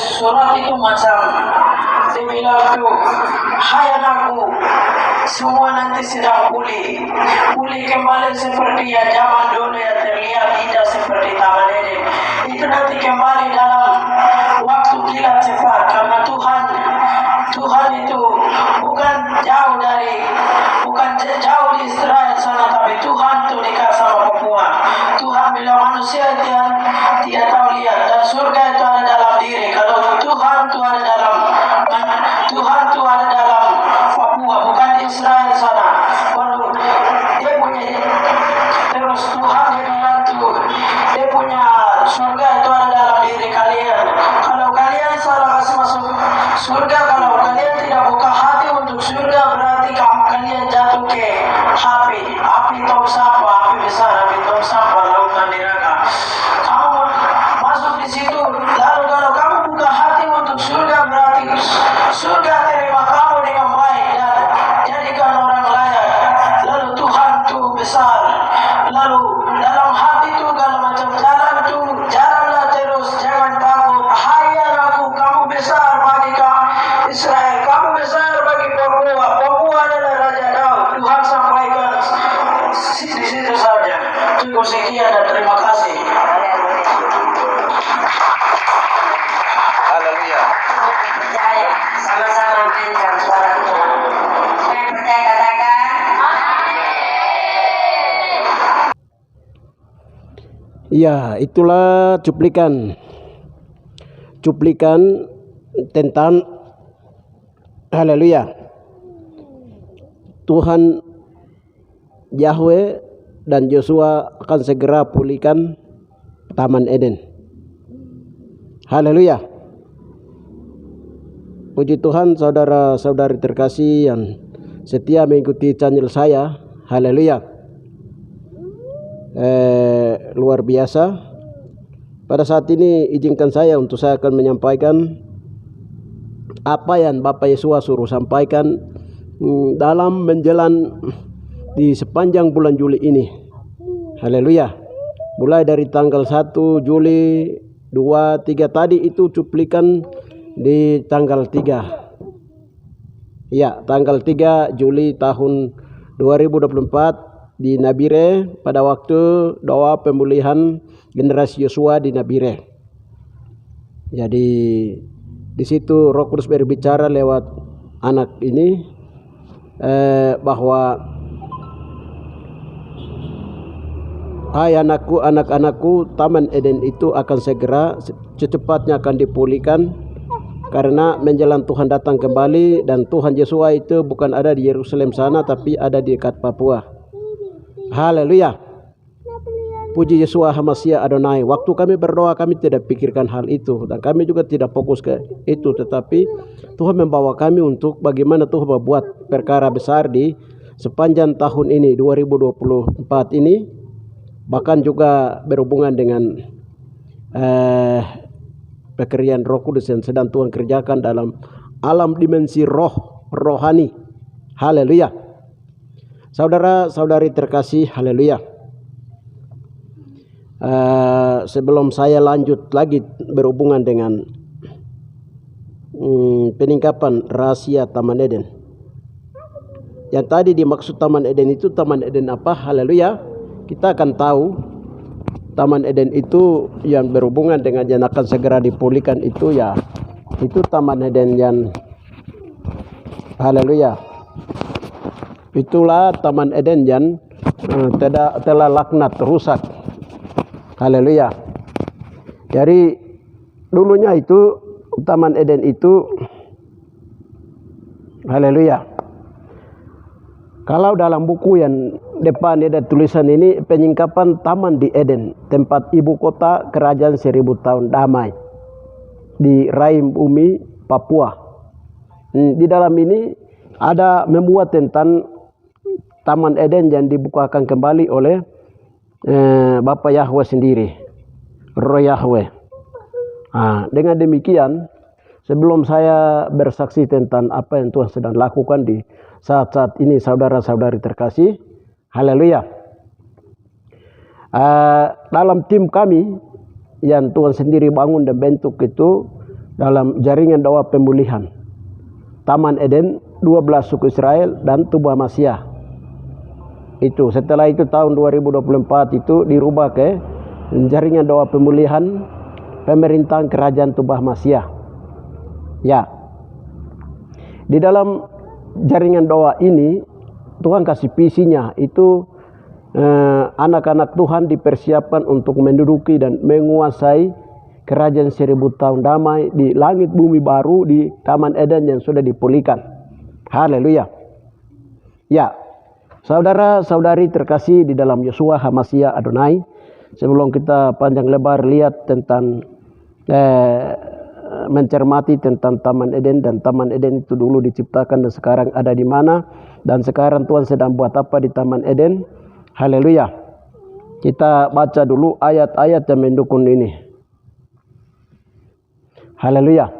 surat itu macam dia bilang tuh, hai anakku, semua nanti sedang pulih kembali seperti yang zaman dulu yang terlihat tidak seperti Taman Eden. Itu nanti kembali dalam waktu kilat cepat, karena Tuhan itu bukan jauh di Israel sana, tapi Tuhan itu dekat sama Papua. Tuhan bilang manusia tidak tahu lihat, dan surga itu ada dalam diri. Kalau Tuhan itu ada dalam Papua, bukan di Israel sana. Baru dia punya, terus Tuhan dia bilang tuh, dia punya surga itu ada dalam diri kalian. Kalau kalian salah kasih masuk surga, kalau kalian tidak buka hati untuk surga, berarti kalian jatuh ke api tong sampah, api besar, api tong sampah, lautan neraka. Kamu masuk di situ, lalu kalau kamu buka hati untuk surga, berarti surga terima kamu dengan baik dan jadikan orang layak. Lalu Tuhan tuh besar, lalu dalam hati tuh kalau macam jalan tuh, jalanlah terus, jangan takut. Hai anakku, kamu besar bagi Israel, kamu besar bagi Papua. Papua adalah Raja Daud. Tuhan sampaikan di situ saja. Cukup sekian dan terima kasih. Haleluya. Percaya, sama-sama mendengar suara Tuhan. Yang percaya katakan, Ya, itulah cuplikan tentang haleluya. Tuhan Yahweh dan Yosua akan segera pulihkan Taman Eden. Haleluya. Puji Tuhan, saudara-saudari terkasih yang setia mengikuti channel saya. Haleluya. Luar biasa. Pada saat ini izinkan saya untuk saya akan menyampaikan apa yang Bapak Yesus suruh sampaikan dalam menjelang di sepanjang bulan Juli ini. Haleluya. Mulai dari tanggal 1 Juli, 2, 3 tadi itu cuplikan di tanggal 3. Ya, tanggal 3 Juli tahun 2024 di Nabire, pada waktu doa pemulihan generasi Yosua di Nabire. Jadi di situ Roh Kudus berbicara lewat anak ini bahwa hai anakku, anak-anakku, Taman Eden itu akan segera secepatnya akan dipulihkan, karena menjelang Tuhan datang kembali, dan Tuhan Yesua itu bukan ada di Yerusalem sana, tapi ada di dekat Papua. Haleluya. Puji Yesua HaMashiach Adonai. Waktu kami berdoa, kami tidak pikirkan hal itu, dan kami juga tidak fokus ke itu, tetapi Tuhan membawa kami untuk bagaimana Tuhan membuat perkara besar di sepanjang tahun ini 2024 ini, bahkan juga berhubungan dengan pekerjaan Roh Kudus yang sedang Tuhan kerjakan dalam alam dimensi rohani. Haleluya. Saudara-saudari terkasih, haleluya. Sebelum saya lanjut lagi berhubungan dengan peningkapan rahasia Taman Eden. Yang tadi dimaksud Taman Eden itu Taman Eden apa? Haleluya. Kita akan tahu Taman Eden itu yang berhubungan dengan yang akan segera dipulihkan itu, ya, itu Taman Eden yang haleluya. Itulah Taman Eden yang telah laknat, rusak. Haleluya. Jadi dulunya itu Taman Eden itu haleluya. Kalau dalam buku yang depan ada tulisan ini, penyingkapan Taman di Eden, tempat ibu kota kerajaan 1000 tahun damai di rahim bumi Papua. Di dalam ini ada membuat tentang Taman Eden yang dibukakan kembali oleh Bapa Yahweh sendiri, Roh Yahweh. Dengan demikian, sebelum saya bersaksi tentang apa yang Tuhan sedang lakukan di saat-saat ini, saudara-saudari terkasih, haleluya. Dalam tim kami yang Tuhan sendiri bangun dan bentuk itu, dalam jaringan doa pemulihan. Taman Eden, 12 suku Israel, dan tubuh Masiah. Itu setelah itu tahun 2024 itu dirubah ke jaringan doa pemulihan pemerintahan kerajaan tubuh Masiah. Ya. Di dalam jaringan doa ini Tuhan kasih visinya itu anak-anak Tuhan dipersiapkan untuk menduduki dan menguasai kerajaan 1000 tahun damai di langit bumi baru di Taman Eden yang sudah dipulihkan. Haleluya. Ya, saudara-saudari terkasih di dalam Yeshua HaMashiach Adonai, sebelum kita panjang lebar lihat tentang mencermati tentang Taman Eden, dan Taman Eden itu dulu diciptakan dan sekarang ada di mana, dan sekarang Tuhan sedang buat apa di Taman Eden. Haleluya. Kita baca dulu ayat-ayat yang mendukung ini. Haleluya.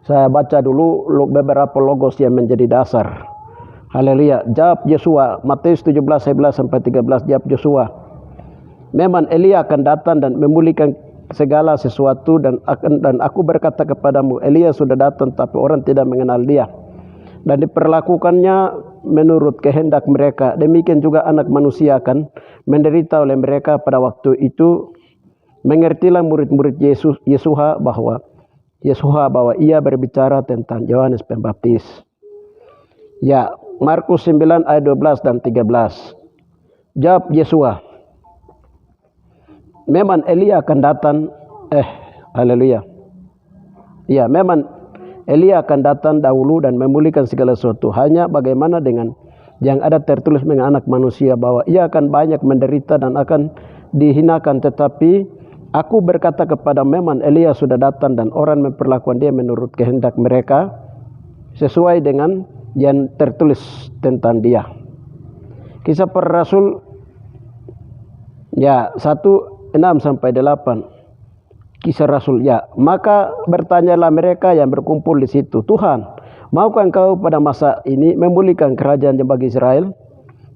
Saya baca dulu beberapa logos yang menjadi dasar. Haleluya. Jawab Yosua, Matius 17:11-13. Jawab Yosua, memang Elia akan datang dan memulihkan segala sesuatu, dan aku berkata kepadamu, Elia sudah datang tapi orang tidak mengenal dia, dan diperlakukannya menurut kehendak mereka. Demikian juga anak manusia akan menderita oleh mereka pada waktu itu. Mengertilah murid-murid Yeshua bahwa ia berbicara tentang Yohanes Pembaptis. Ya, Markus 9 ayat 12 dan 13. Jawab Yeshua, memang Elia akan datang. Haleluya. Ya, memang Elia akan datang dahulu dan memulihkan segala sesuatu. Hanya bagaimana dengan yang ada tertulis mengenai anak manusia, bahwa ia akan banyak menderita dan akan dihinakan. Tetapi aku berkata kepada, memang Elia sudah datang dan orang memperlakukan dia menurut kehendak mereka, sesuai dengan yang tertulis tentang dia. Kisah Para Rasul ya 1:6-8. Kisah Rasul, ya. Maka bertanyalah mereka yang berkumpul di situ, Tuhan, maukah engkau pada masa ini memulihkan kerajaan bagi Israel?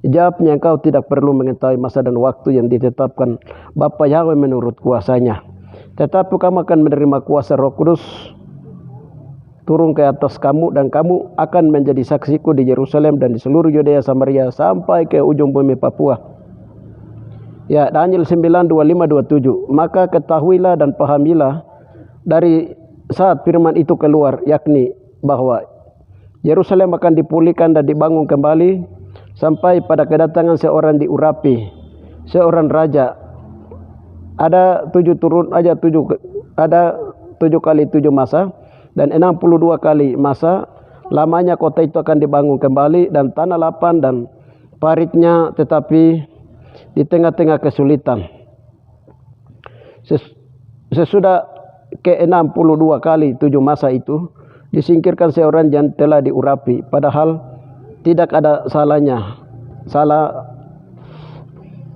Jawabnya, engkau tidak perlu mengetahui masa dan waktu yang ditetapkan Bapa Yahweh menurut kuasanya. Tetapi kamu akan menerima kuasa Roh Kudus turun ke atas kamu, dan kamu akan menjadi saksiku di Yerusalem dan di seluruh Yudea, Samaria, sampai ke ujung bumi Papua. Ya, Daniel 9:25-27. Maka ketahuilah dan pahamilah dari saat firman itu keluar, yakni bahwa Yerusalem akan dipulihkan dan dibangun kembali sampai pada kedatangan seorang diurapi, seorang raja. Ada 7 kali 7 masa dan 62 kali masa. Lamanya kota itu akan dibangun kembali dan tanah lapang dan paritnya, tetapi di tengah-tengah kesulitan. Sesudah ke-62 kali 7 masa itu, disingkirkan seorang yang telah diurapi, padahal tidak ada salah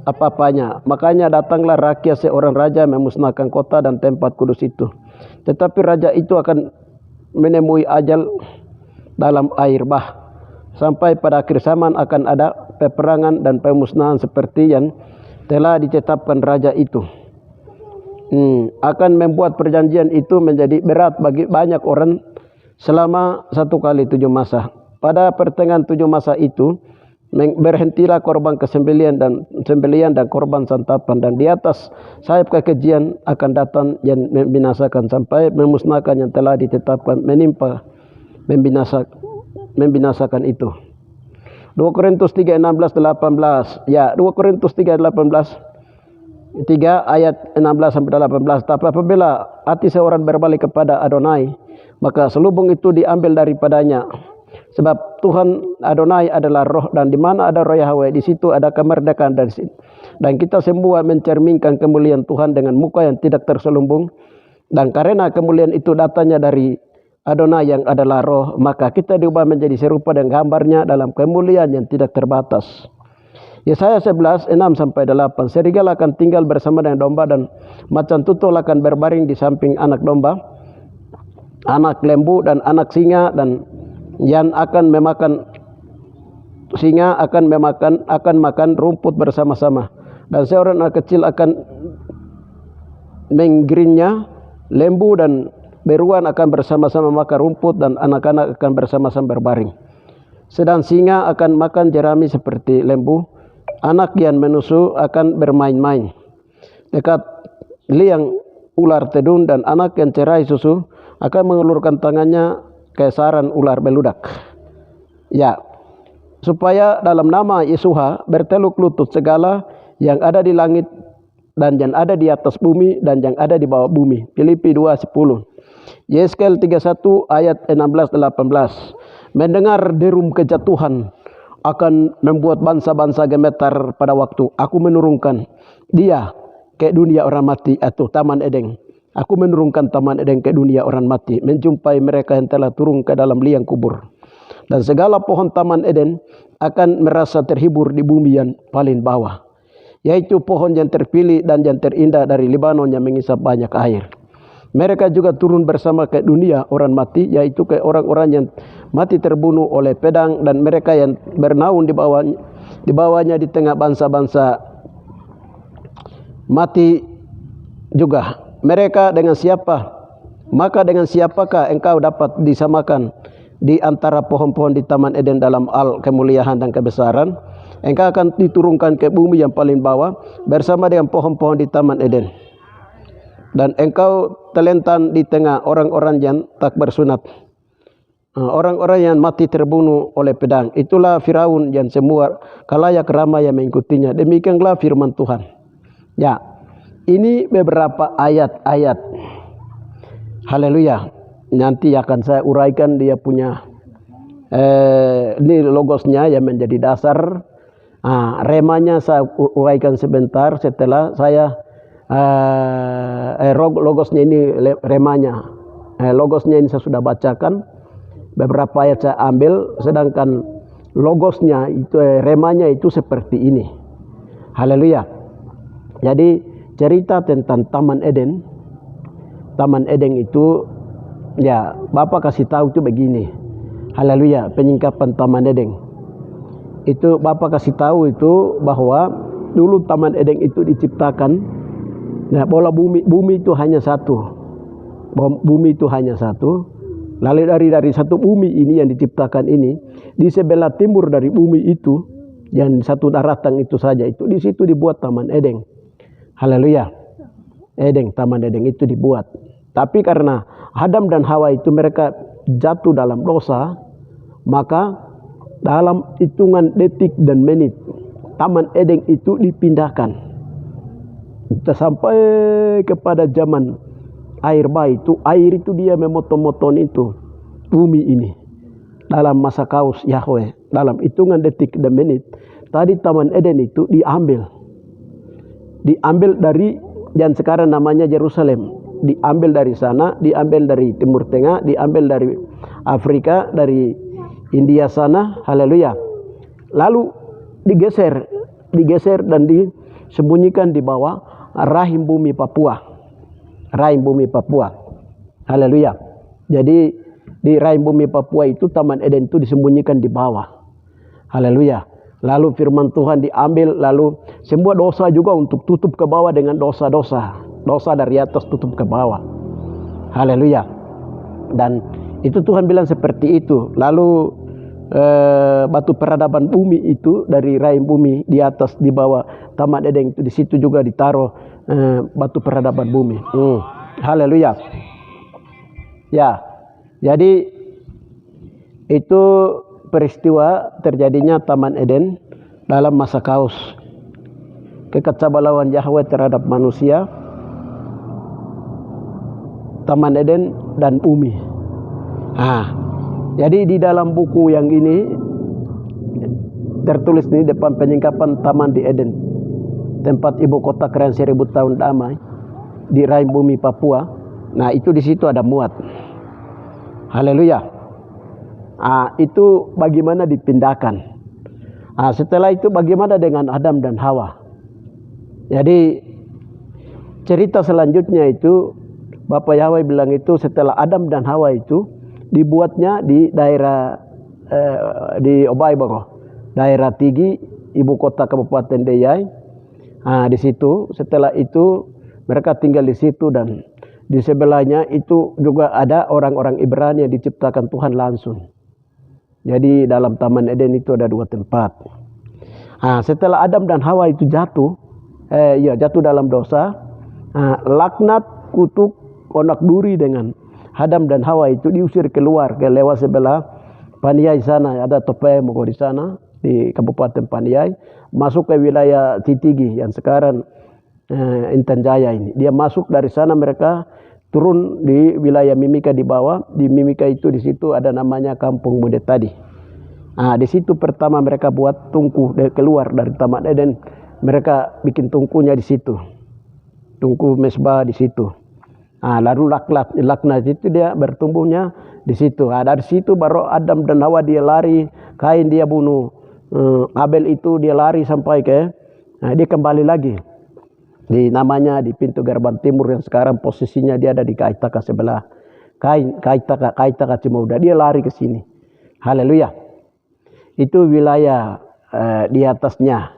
apa-apanya. Makanya datanglah rakyat seorang raja memusnahkan kota dan tempat kudus itu. Tetapi raja itu akan menemui ajal dalam air bah. Sampai pada akhir zaman akan ada peperangan dan pemusnahan seperti yang telah ditetapkan raja itu. Akan membuat perjanjian itu menjadi berat bagi banyak orang selama 1 kali 7 masa. Pada pertengahan 7 masa itu berhentilah korban sembelihan dan korban santapan, dan di atas sayap kekejian akan datang yang membinasakan sampai memusnahkan yang telah ditetapkan, membinasakan itu. 2 Korintus 3:16-18. Ya, 2 Korintus 3:18. 3 ayat 16-18. Tapi apabila hati seorang berbalik kepada Adonai, maka selubung itu diambil daripadanya. Sebab Tuhan Adonai adalah roh, dan di mana ada roh Yahweh, di situ ada kemerdekaan. Dan kita semua mencerminkan kemuliaan Tuhan dengan muka yang tidak terselubung. Dan karena kemuliaan itu datangnya dari Adonai yang adalah roh, maka kita diubah menjadi serupa dengan gambarnya dalam kemuliaan yang tidak terbatas. Yesaya 11:6-8. Serigala akan tinggal bersama dengan domba, dan macan tutul akan berbaring di samping anak domba, anak lembu dan anak singa, dan yang akan memakan singa akan makan rumput bersama-sama, dan seorang anak kecil akan menggirinya lembu, dan beruang akan bersama-sama makan rumput dan anak-anak akan bersama-sama berbaring. Sedang singa akan makan jerami seperti lembu. Anak yang menusu akan bermain-main. Dekat liang ular tedun dan anak yang cerai susu akan mengulurkan tangannya ke sarang ular beludak. Ya, supaya dalam nama Yesuha berteluk lutut segala yang ada di langit dan yang ada di atas bumi dan yang ada di bawah bumi. Filipi 2:10. Yeskel 31 ayat 16-18. Mendengar derum kejatuhan akan membuat bangsa-bangsa gemetar pada waktu aku menurunkan dia ke dunia orang mati atau Taman Eden. Aku menurunkan Taman Eden ke dunia orang mati, menjumpai mereka yang telah turun ke dalam liang kubur. Dan segala pohon Taman Eden akan merasa terhibur di bumi yang paling bawah, yaitu pohon yang terpilih dan yang terindah dari Libanon yang mengisap banyak air. Mereka juga turun bersama ke dunia orang mati, yaitu ke orang-orang yang mati terbunuh oleh pedang, dan mereka yang bernaung di bawahnya di tengah bangsa-bangsa mati juga. Mereka dengan siapa? Maka dengan siapakah engkau dapat disamakan di antara pohon-pohon di Taman Eden dalam kemuliaan dan kebesaran? Engkau akan diturunkan ke bumi yang paling bawah bersama dengan pohon-pohon di Taman Eden. Dan engkau terlentang di tengah orang-orang yang tak bersunat, orang-orang yang mati terbunuh oleh pedang. Itulah Firaun yang semua khalayak ramai yang mengikutinya. Demikianlah firman Tuhan. Ya, ini beberapa ayat-ayat. Haleluya. Nanti akan saya uraikan dia punya ini logosnya yang menjadi dasar. Remanya saya uraikan sebentar setelah saya logosnya ini remanya. Logosnya ini saya sudah bacakan. Beberapa ayat saya ambil, sedangkan logosnya itu remanya itu seperti ini. Haleluya. Jadi cerita tentang Taman Eden. Taman Eden itu ya Bapak kasih tahu itu begini. Haleluya, penyingkapan Taman Eden. Itu Bapak kasih tahu itu bahwa dulu Taman Eden itu diciptakan. Nah, bola bumi itu hanya satu. Bumi itu hanya satu. Lalu dari satu bumi ini yang diciptakan ini, di sebelah timur dari bumi itu, yang satu daratan itu saja, itu di situ dibuat Taman Eden. Haleluya. Eden, Taman Eden itu dibuat. Tapi karena Adam dan Hawa itu mereka jatuh dalam dosa, maka dalam hitungan detik dan menit, Taman Eden itu dipindahkan. Sampai kepada zaman air bah itu, air itu dia memotong-motong itu bumi ini dalam masa kaos Yahweh, dalam hitungan detik dan menit. Tadi Taman Eden itu diambil dari yang sekarang namanya Yerusalem, diambil dari sana, diambil dari Timur Tengah, diambil dari Afrika, dari India sana. Haleluya. Lalu digeser dan disembunyikan di bawah rahim bumi Papua. Rahim bumi Papua. Haleluya. Jadi di rahim bumi Papua itu Taman Eden itu disembunyikan di bawah. Haleluya. Lalu firman Tuhan diambil, lalu semua dosa juga untuk tutup ke bawah dengan dosa-dosa. Dosa dari atas tutup ke bawah. Haleluya. Dan itu Tuhan bilang seperti itu. Lalu batu peradaban bumi itu dari rahim bumi di atas di bawah Taman Eden itu, di situ juga ditaruh batu peradaban bumi. Haleluya. Ya. Jadi itu peristiwa terjadinya Taman Eden dalam masa kaos. Kekacauan Yahweh terhadap manusia, Taman Eden dan bumi. Jadi di dalam buku yang ini tertulis di depan penyingkapan Taman di Eden, tempat ibu kota keren 1000 tahun damai di rahim bumi Papua. Nah, itu di situ ada muat. Haleluya. Itu bagaimana dipindahkan. Setelah itu bagaimana dengan Adam dan Hawa. Jadi cerita selanjutnya itu Bapak Yahweh bilang itu setelah Adam dan Hawa itu dibuatnya di daerah di Obaiboro, daerah Tigi, ibu kota Kabupaten Deyai. Di situ setelah itu mereka tinggal di situ dan Di sebelahnya itu juga ada orang-orang Ibrani yang diciptakan Tuhan langsung. Jadi dalam Taman Eden itu ada 2 tempat. Setelah Adam dan Hawa itu jatuh dalam dosa, laknat, kutuk, onak duri dengan Adam dan Hawa itu diusir keluar ke lewat sebelah Paniai sana, ada Topeng Mogo di sana di Kabupaten Paniai, masuk ke wilayah Titigi yang sekarang Intan Jaya ini. Dia masuk dari sana, mereka turun di wilayah Mimika di bawah. Di Mimika itu di situ ada namanya Kampung Bude Tadi. Di situ pertama mereka buat tungku keluar dari Taman Eden. Mereka bikin tungkunya di situ. Tungku mesbah di situ. Lalu laknat itu dia bertumbuhnya di situ. Dari situ baru Adam dan Hawa dia lari. Kain dia bunuh Abel itu, dia lari sampai ke dia kembali lagi di namanya di pintu gerbang timur yang sekarang posisinya dia ada di Kaitaka sebelah Kaitaka Cimauda. Dia lari ke sini. Haleluya. Itu wilayah di atasnya,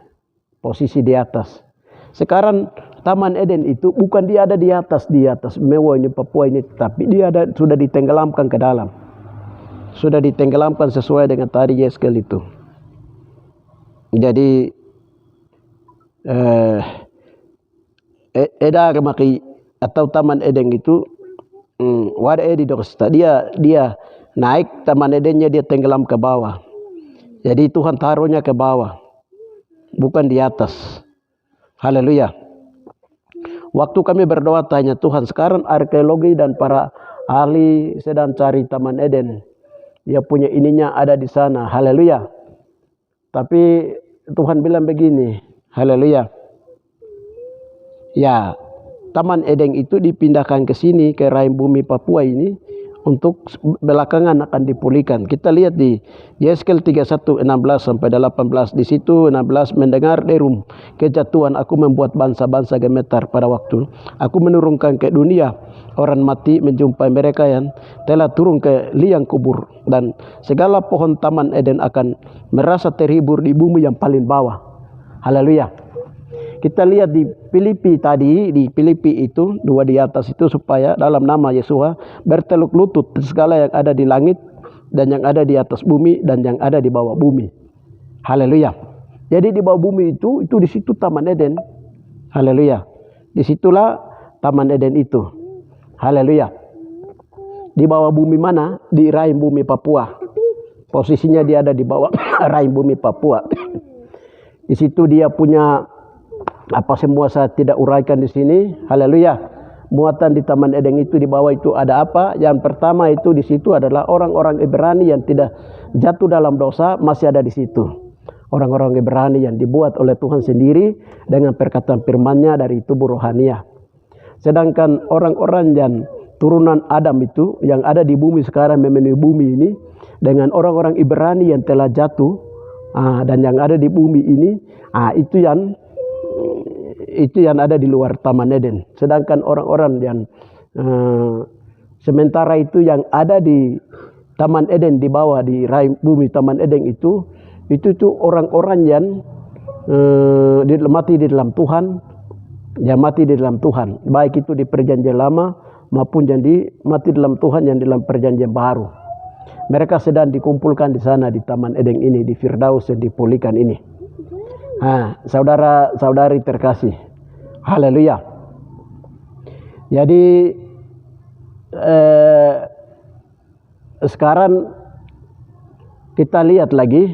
posisi di atas. Sekarang Taman Eden itu bukan dia ada di atas mewah ini Papua ini, tapi dia sudah ditenggelamkan ke dalam. Sudah ditenggelamkan sesuai dengan tadi Yeskel itu. Jadi Eda Maki atau Taman Eden itu wada di dosta dia naik Taman Edennya, dia tenggelam ke bawah. Jadi Tuhan taruhnya ke bawah, bukan di atas. Haleluya. Waktu kami berdoa tanya Tuhan, sekarang arkeologi dan para ahli sedang cari Taman Eden. Dia punya ininya ada di sana. Haleluya. Tapi Tuhan bilang begini, haleluya. Ya, Taman Eden itu dipindahkan ke sini, ke rahim bumi Papua ini, untuk belakangan akan dipulihkan. Kita lihat di Yeskel 31:16 sampai 18. Di situ 16, mendengar derum kejatuhan aku membuat bangsa-bangsa gemetar pada waktu aku menurunkan ke dunia orang mati, menjumpai mereka yang telah turun ke liang kubur, dan segala pohon Taman Eden akan merasa terhibur di bumi yang paling bawah. Haleluya. Kita lihat di Filipi tadi, di Filipi itu 2 di atas itu, supaya dalam nama Yesus berteluk lutut segala yang ada di langit dan yang ada di atas bumi dan yang ada di bawah bumi. Haleluya. Jadi di bawah bumi itu di situ Taman Eden. Haleluya. Disitulah Taman Eden itu. Haleluya. Di bawah bumi mana? Di rahim bumi Papua. Posisinya dia ada di bawah rahim bumi Papua. Di situ dia punya apa semua saya tidak uraikan di sini. Haleluya. Muatan di Taman Eden itu di bawah itu ada apa? Yang pertama itu di situ adalah orang-orang Ibrani yang tidak jatuh dalam dosa, masih ada di situ. Orang-orang Ibrani yang dibuat oleh Tuhan sendiri dengan perkataan firman-Nya dari tubuh rohaniah. Sedangkan orang-orang yang turunan Adam itu yang ada di bumi sekarang memenuhi bumi ini dengan orang-orang Ibrani yang telah jatuh dan yang ada di bumi ini, itu yang ada di luar Taman Eden. Sedangkan orang-orang yang sementara itu yang ada di Taman Eden di bawah di rahim bumi Taman Eden itu orang-orang yang mati di dalam Tuhan, yang mati di dalam Tuhan, baik itu di perjanjian lama maupun yang mati dalam Tuhan yang dalam perjanjian baru. Mereka sedang dikumpulkan di sana di Taman Eden ini, di Firdaus yang dipulihkan ini. Saudara-saudari terkasih, haleluya. Jadi sekarang kita lihat lagi,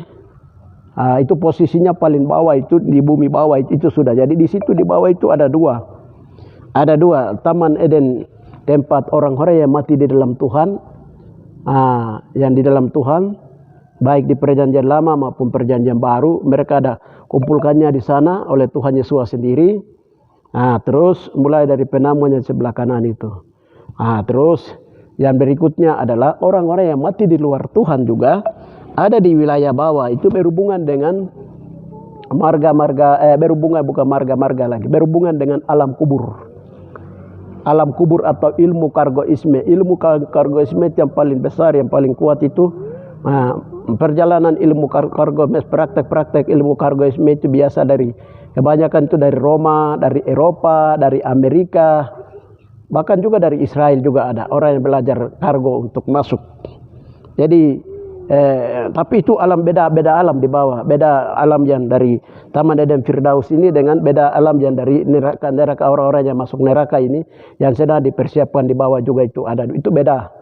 itu posisinya paling bawah itu di bumi bawah itu sudah. Jadi di situ di bawah itu ada dua Taman Eden, tempat orang-orang yang mati di dalam Tuhan, yang di dalam Tuhan, baik di perjanjian lama maupun perjanjian baru, mereka ada kumpulkannya di sana oleh Tuhan Yesus sendiri. Terus mulai dari penamuan yang sebelah kanan itu. Terus yang berikutnya adalah orang-orang yang mati di luar Tuhan juga ada di wilayah bawah. Itu berhubungan dengan berhubungan dengan alam kubur. Alam kubur atau ilmu kargoisme. Ilmu kargoisme yang paling besar, yang paling kuat itu perjalanan ilmu praktek ilmu kargoisme itu biasa kebanyakan itu dari Roma, dari Eropa, dari Amerika, Bahkan juga dari Israel juga ada orang yang belajar kargo untuk masuk. Jadi tapi itu beda alam di bawah, beda alam yang dari Taman Eden Firdaus ini dengan beda alam yang dari neraka orang-orang yang masuk neraka ini yang sedang dipersiapkan di bawah juga itu ada, itu beda.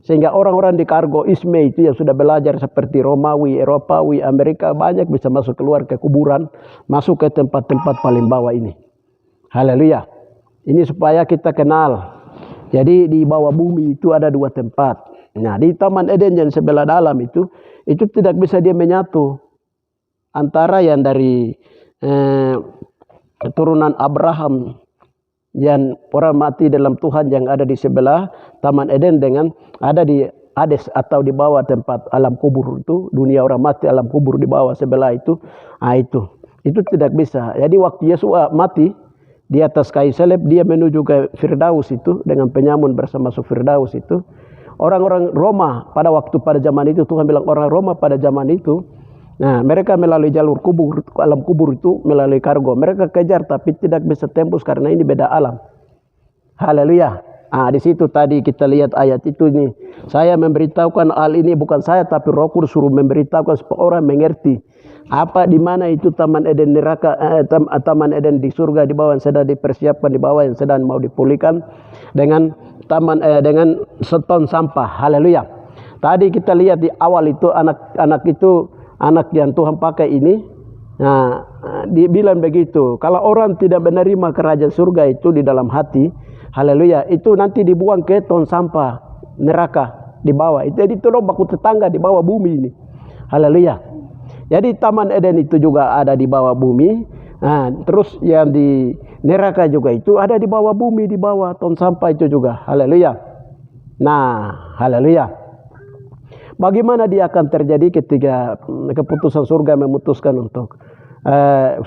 Sehingga orang-orang di kargo Isme itu yang sudah belajar seperti Romawi, Eropawi, Amerika banyak bisa masuk keluar ke kuburan, masuk ke tempat-tempat paling bawah ini. Haleluya. Ini supaya kita kenal. Jadi di bawah bumi itu ada dua tempat. Nah, di Taman Eden yang sebelah dalam itu tidak bisa dia menyatu antara yang dari keturunan Abraham yang orang mati dalam Tuhan yang ada di sebelah Taman Eden dengan ada di Hades atau di bawah tempat alam kubur itu, dunia orang mati alam kubur di bawah sebelah itu. Nah, itu tidak bisa. Jadi waktu Yesus mati di atas kayu salib, dia menuju ke Firdaus itu dengan penyamun bersama Firdaus itu. Orang-orang Roma pada zaman itu, Tuhan bilang orang Roma pada zaman itu, nah mereka melalui jalur kubur, alam kubur itu melalui kargo. Mereka kejar tapi tidak bisa tembus karena ini beda alam. Haleluya. Ah, di situ tadi kita lihat ayat itu nih. Saya memberitahukan hal ini bukan saya tapi Roh Kudus suruh memberitahukan supaya orang mengerti apa di mana itu Taman Eden neraka, Taman Eden di surga di bawah yang sedang dipersiapkan di bawah yang sedang mau dipulihkan dengan dengan seton sampah. Haleluya. Tadi kita lihat di awal itu anak yang Tuhan pakai ini. Nah, dibilang begitu. Kalau orang tidak menerima kerajaan surga itu di dalam hati, haleluya, itu nanti dibuang ke tong sampah neraka di bawah. Jadi itu baku tetangga di bawah bumi ini. Haleluya. Jadi Taman Eden itu juga ada di bawah bumi. Nah, terus yang di neraka juga itu ada di bawah bumi, di bawah tong sampah itu juga. Haleluya. Nah, haleluya. Bagaimana dia akan terjadi ketika keputusan surga memutuskan untuk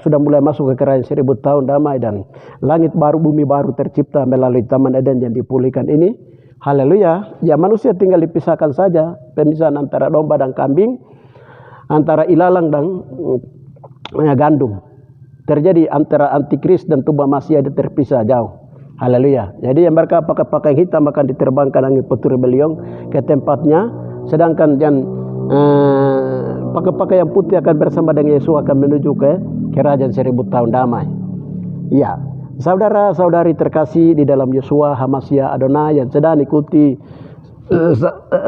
sudah mulai masuk ke kerajaan 1000 tahun damai dan langit baru, bumi baru tercipta melalui Taman Eden yang dipulihkan ini. Haleluya. Ya manusia tinggal dipisahkan saja, pemisahan antara domba dan kambing, antara ilalang dan gandum. Terjadi antara antikris dan tuba Masia terpisah jauh. Haleluya. Jadi yang mereka pakai pakaian hitam akan diterbangkan angin petir beliung ke tempatnya, sedangkan yang pakai pakaian putih akan bersama dengan Yesus akan menuju ke kerajaan 1000 tahun damai. Ya, saudara-saudari terkasih di dalam Yeshua HaMashiach Adonai yang sedang ikuti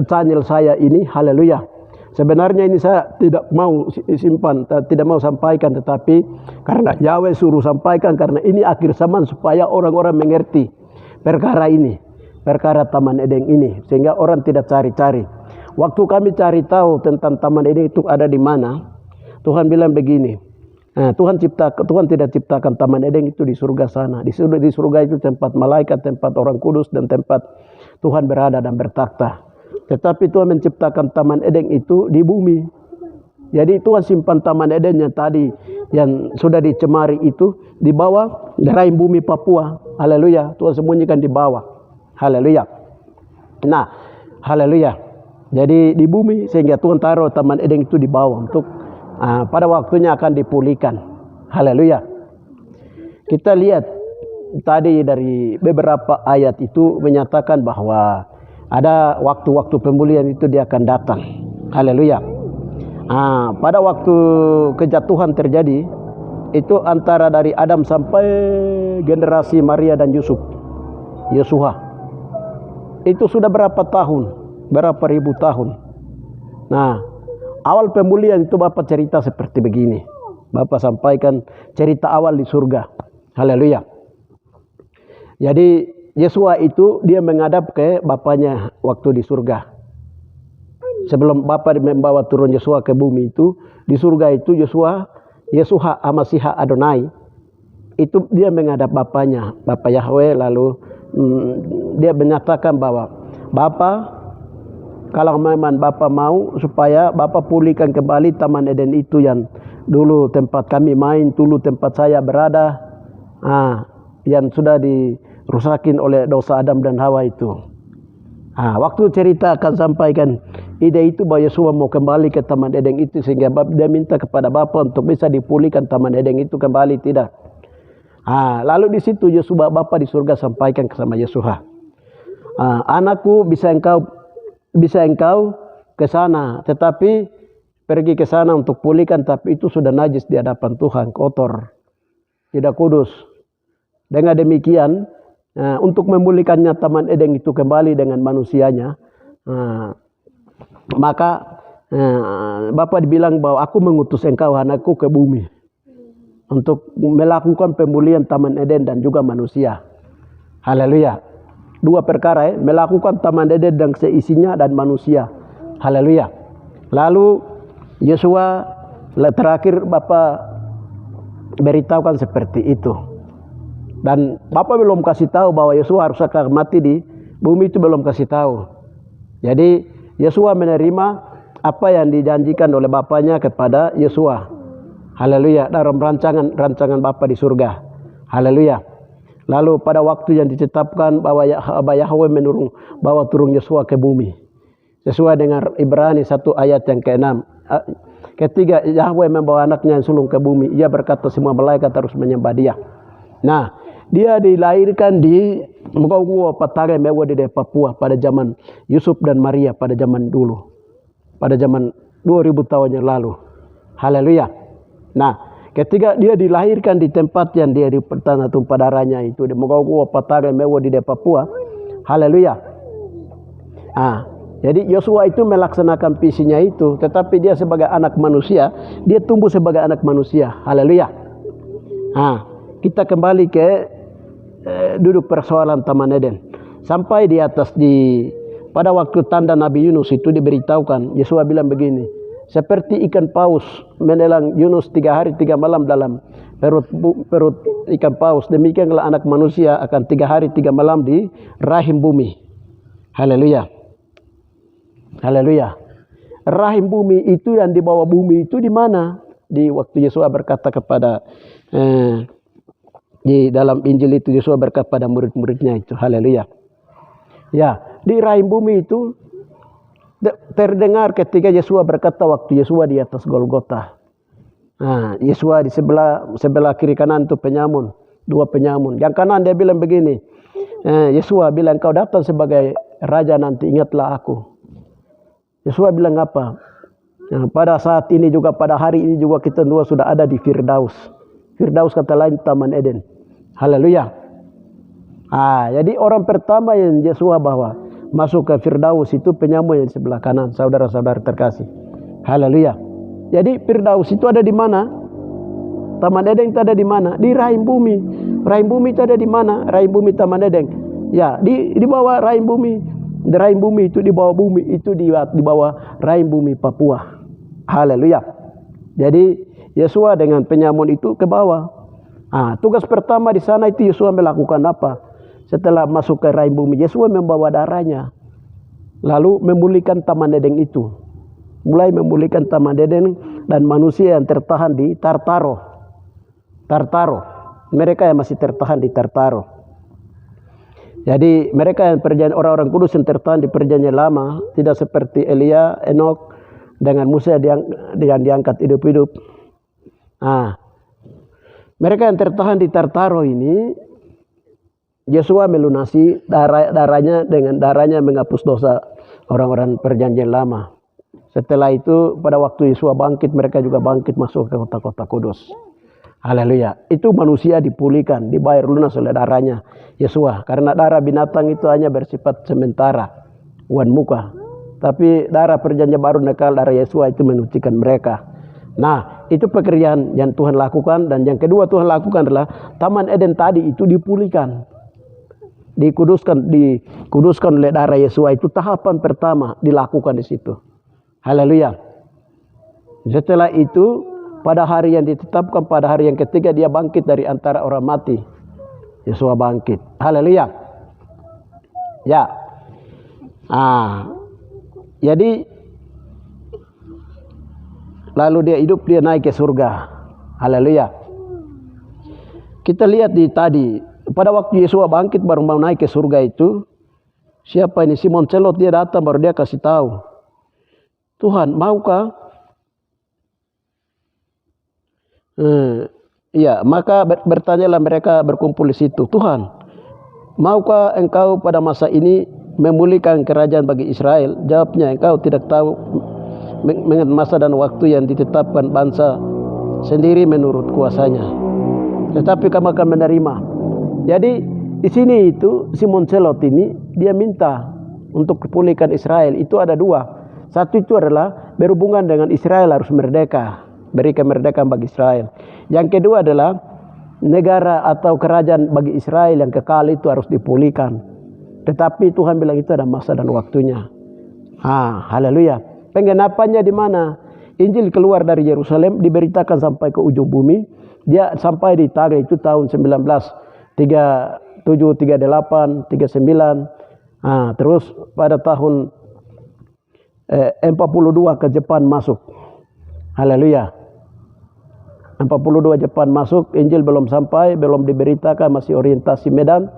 channel saya ini, haleluya. Sebenarnya ini saya tidak mau simpan, tidak mau sampaikan, tetapi karena Yahweh suruh sampaikan, karena ini akhir zaman supaya orang-orang mengerti perkara ini, perkara Taman Eden ini, sehingga orang tidak cari-cari. Waktu kami cari tahu tentang Taman Eden itu ada di mana, Tuhan bilang begini, Tuhan tidak ciptakan Taman Eden itu di surga sana. Di surga itu tempat malaikat, tempat orang kudus, dan tempat Tuhan berada dan bertakhta. Tetapi Tuhan menciptakan Taman Eden itu di bumi. Jadi Tuhan simpan Taman Eden yang tadi yang sudah dicemari itu di bawah rahim bumi Papua. Haleluya. Tuhan sembunyikan di bawah. Haleluya. Nah, haleluya. Jadi di bumi sehingga Tuhan taruh Taman Eden itu di bawah untuk pada waktunya akan dipulihkan. Haleluya. Kita lihat tadi dari beberapa ayat itu menyatakan bahwa ada waktu-waktu pemulihan itu dia akan datang. Haleluya. Pada waktu kejatuhan terjadi itu antara dari Adam sampai generasi Maria dan Yosua. Itu sudah berapa tahun? Berapa ribu tahun. Nah, awal pemulihan itu Bapak cerita seperti begini. Bapak sampaikan cerita awal di surga. Haleluya. Jadi Yesua itu dia menghadap ke bapaknya waktu di surga. Sebelum Bapa membawa turun Yesua ke bumi itu, di surga itu Yeshua HaMashiach Adonai itu dia menghadap bapaknya, Bapa Yahweh, lalu dia menyatakan bahwa Bapa, kalau memang Bapa mau supaya Bapa pulihkan kembali Taman Eden itu yang dulu tempat kami main, dulu tempat saya berada, yang sudah dirusakin oleh dosa Adam dan Hawa itu. Waktu cerita akan sampaikan ide itu bahwa Yeshua mau kembali ke Taman Eden itu, sehingga dia minta kepada Bapa untuk bisa dipulihkan Taman Eden itu kembali, tidak. Lalu di situ Yosua Bapa di surga sampaikan sama Yosua, anakku bisa engkau ke sana, tetapi pergi ke sana untuk pulihkan, tapi itu sudah najis di hadapan Tuhan, kotor, tidak kudus. Dengan demikian, untuk memulihkannya Taman Eden itu kembali dengan manusianya, maka Bapa dibilang bahwa aku mengutus engkau anakku ke bumi untuk melakukan pemulihan Taman Eden dan juga manusia. Haleluya. Dua perkara, melakukan Taman Eden dan seisinya dan manusia. Haleluya. Lalu Yosua terakhir Bapa beritahukan seperti itu. Dan Bapa belum kasih tahu bahwa Yosua harus akan mati di bumi, itu belum kasih tahu. Jadi Yosua menerima apa yang dijanjikan oleh Bapaknya kepada Yosua. Haleluya, dalam rancangan Bapa di surga. Haleluya. Lalu pada waktu yang ditetapkan bahwa Yahweh bawa turun Yosua ke bumi, sesuai dengan Ibrani 1 ayat yang ke-6. Ketiga, Yahweh membawa anaknya yang sulung ke bumi. Ia berkata semua malaikat harus menyembah dia. Nah, dia dilahirkan di Mgauguo Patare Mewa di Papua pada zaman Yusuf dan Maria, pada zaman dulu, pada zaman 2000 tahun yang lalu. Haleluya. Nah, ketika dia dilahirkan di tempat yang dia di tanah tumpah darahnya itu di Mgauguo Patare Mewa di Papua. Haleluya. Jadi Yosua itu melaksanakan visinya itu, tetapi dia sebagai anak manusia, dia tumbuh sebagai anak manusia. Haleluya. Kita kembali ke duduk persoalan Taman Eden. Sampai di atas pada waktu tanda Nabi Yunus itu diberitahukan, Yosua bilang begini, seperti ikan paus menelan Yunus 3 hari 3 malam dalam perut ikan paus, demikianlah anak manusia akan 3 hari 3 malam di rahim bumi. Haleluya. Haleluya. Rahim bumi itu yang di bawah bumi itu di mana? Di waktu Yosua berkata kepada di dalam Injil itu Yosua berkata pada murid-muridnya itu. Haleluya. Ya, di rahim bumi itu terdengar ketika Yosua berkata waktu Yosua di atas Golgota. Yosua di sebelah kiri kanan itu penyamun, 2 penyamun. Yang kanan dia bilang begini, Yosua bilang kau datang sebagai raja nanti, ingatlah aku. Yosua bilang apa? Pada saat ini juga, pada hari ini juga kita dua sudah ada di Firdaus. Firdaus kata lain Taman Eden. Haleluya. Jadi orang pertama yang Yosua bahwa masuk ke Firdaus itu penyamun yang di sebelah kanan, saudara-saudara terkasih. Haleluya. Jadi Firdaus itu ada di mana? Taman Eden itu ada di mana? Di rahim bumi. Rahim bumi itu ada di mana? Rahim bumi Taman Eden. Ya, di bawah rahim bumi. Di rahim bumi itu di bawah bumi itu di bawah rahim bumi Papua. Haleluya. Jadi Yosua dengan penyamun itu ke bawah. Tugas pertama di sana itu Yosua melakukan apa? Setelah masuk ke rahim bumi, Yosua membawa darahnya, lalu memulihkan Taman Eden itu. Mulai memulihkan Taman Eden dan manusia yang tertahan di Tartaro. Mereka yang masih tertahan di Tartaro. Jadi mereka yang orang-orang kudus yang tertahan di perjanjian lama, tidak seperti Elia, Enok dengan Musa yang diangkat hidup-hidup. Mereka yang tertahan di Tartaro ini, Yosua melunasi darahnya dengan darahnya menghapus dosa orang-orang perjanjian lama. Setelah itu pada waktu Yosua bangkit, mereka juga bangkit masuk ke kota-kota kudus. Haleluya. Itu manusia dipulihkan, dibayar lunas oleh darahnya Yosua. Karena darah binatang itu hanya bersifat sementara, wan muka. Tapi darah perjanjian baru nekal, darah Yosua itu menyucikan mereka. Nah, itu pekerjaan yang Tuhan lakukan. Dan yang kedua Tuhan lakukan adalah Taman Eden tadi itu dipulihkan, dikuduskan oleh darah Yosua. Itu tahapan pertama dilakukan di situ. Haleluya. Setelah itu pada hari yang ditetapkan, pada hari yang ketiga dia bangkit dari antara orang mati. Yosua bangkit. Haleluya. Ya. Jadi lalu dia hidup, dia naik ke surga. Haleluya. Kita lihat tadi pada waktu Yosua bangkit baru mau naik ke surga itu, siapa ini? Simon Celot, dia datang baru dia kasih tahu, Tuhan maukah Iya, maka bertanyalah mereka berkumpul di situ, Tuhan, maukah engkau pada masa ini memulihkan kerajaan bagi Israel? Jawabnya, engkau tidak tahu mengenai masa dan waktu yang ditetapkan bangsa sendiri menurut kuasanya, tetapi kamu akan menerima. Jadi di sini itu Simon Selot ini dia minta untuk pulihkan Israel. Itu ada dua. Satu itu adalah berhubungan dengan Israel harus merdeka, beri kemerdekaan bagi Israel. Yang kedua adalah negara atau kerajaan bagi Israel yang kekal itu harus dipulihkan. Tetapi Tuhan bilang itu ada masa dan waktunya. Haleluya. Penggenapannya di mana? Injil keluar dari Yerusalem, diberitakan sampai ke ujung bumi. Dia sampai di Tage itu tahun 1937, 38, 39. Terus pada tahun 42 ke Jepang masuk. Haleluya. 42 Jepang masuk, Injil belum sampai, belum diberitakan, masih orientasi Medan.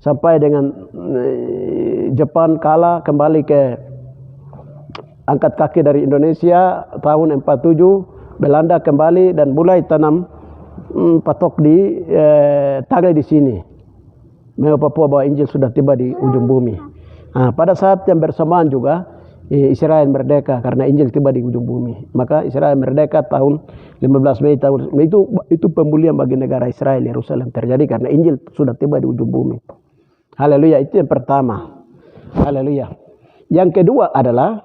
Sampai dengan Jepang kalah, kembali ke angkat kaki dari Indonesia tahun 47, Belanda kembali dan mulai tanam patok di Tage di sini. Papua bahwa Injil sudah tiba di ujung bumi. Pada saat yang bersamaan juga Israel merdeka karena Injil tiba di ujung bumi. Maka Israel merdeka tahun 15 Mei tahun itu pemulihan bagi negara Israel. Yerusalem terjadi karena Injil sudah tiba di ujung bumi. Haleluya, itu yang pertama. Haleluya. Yang kedua adalah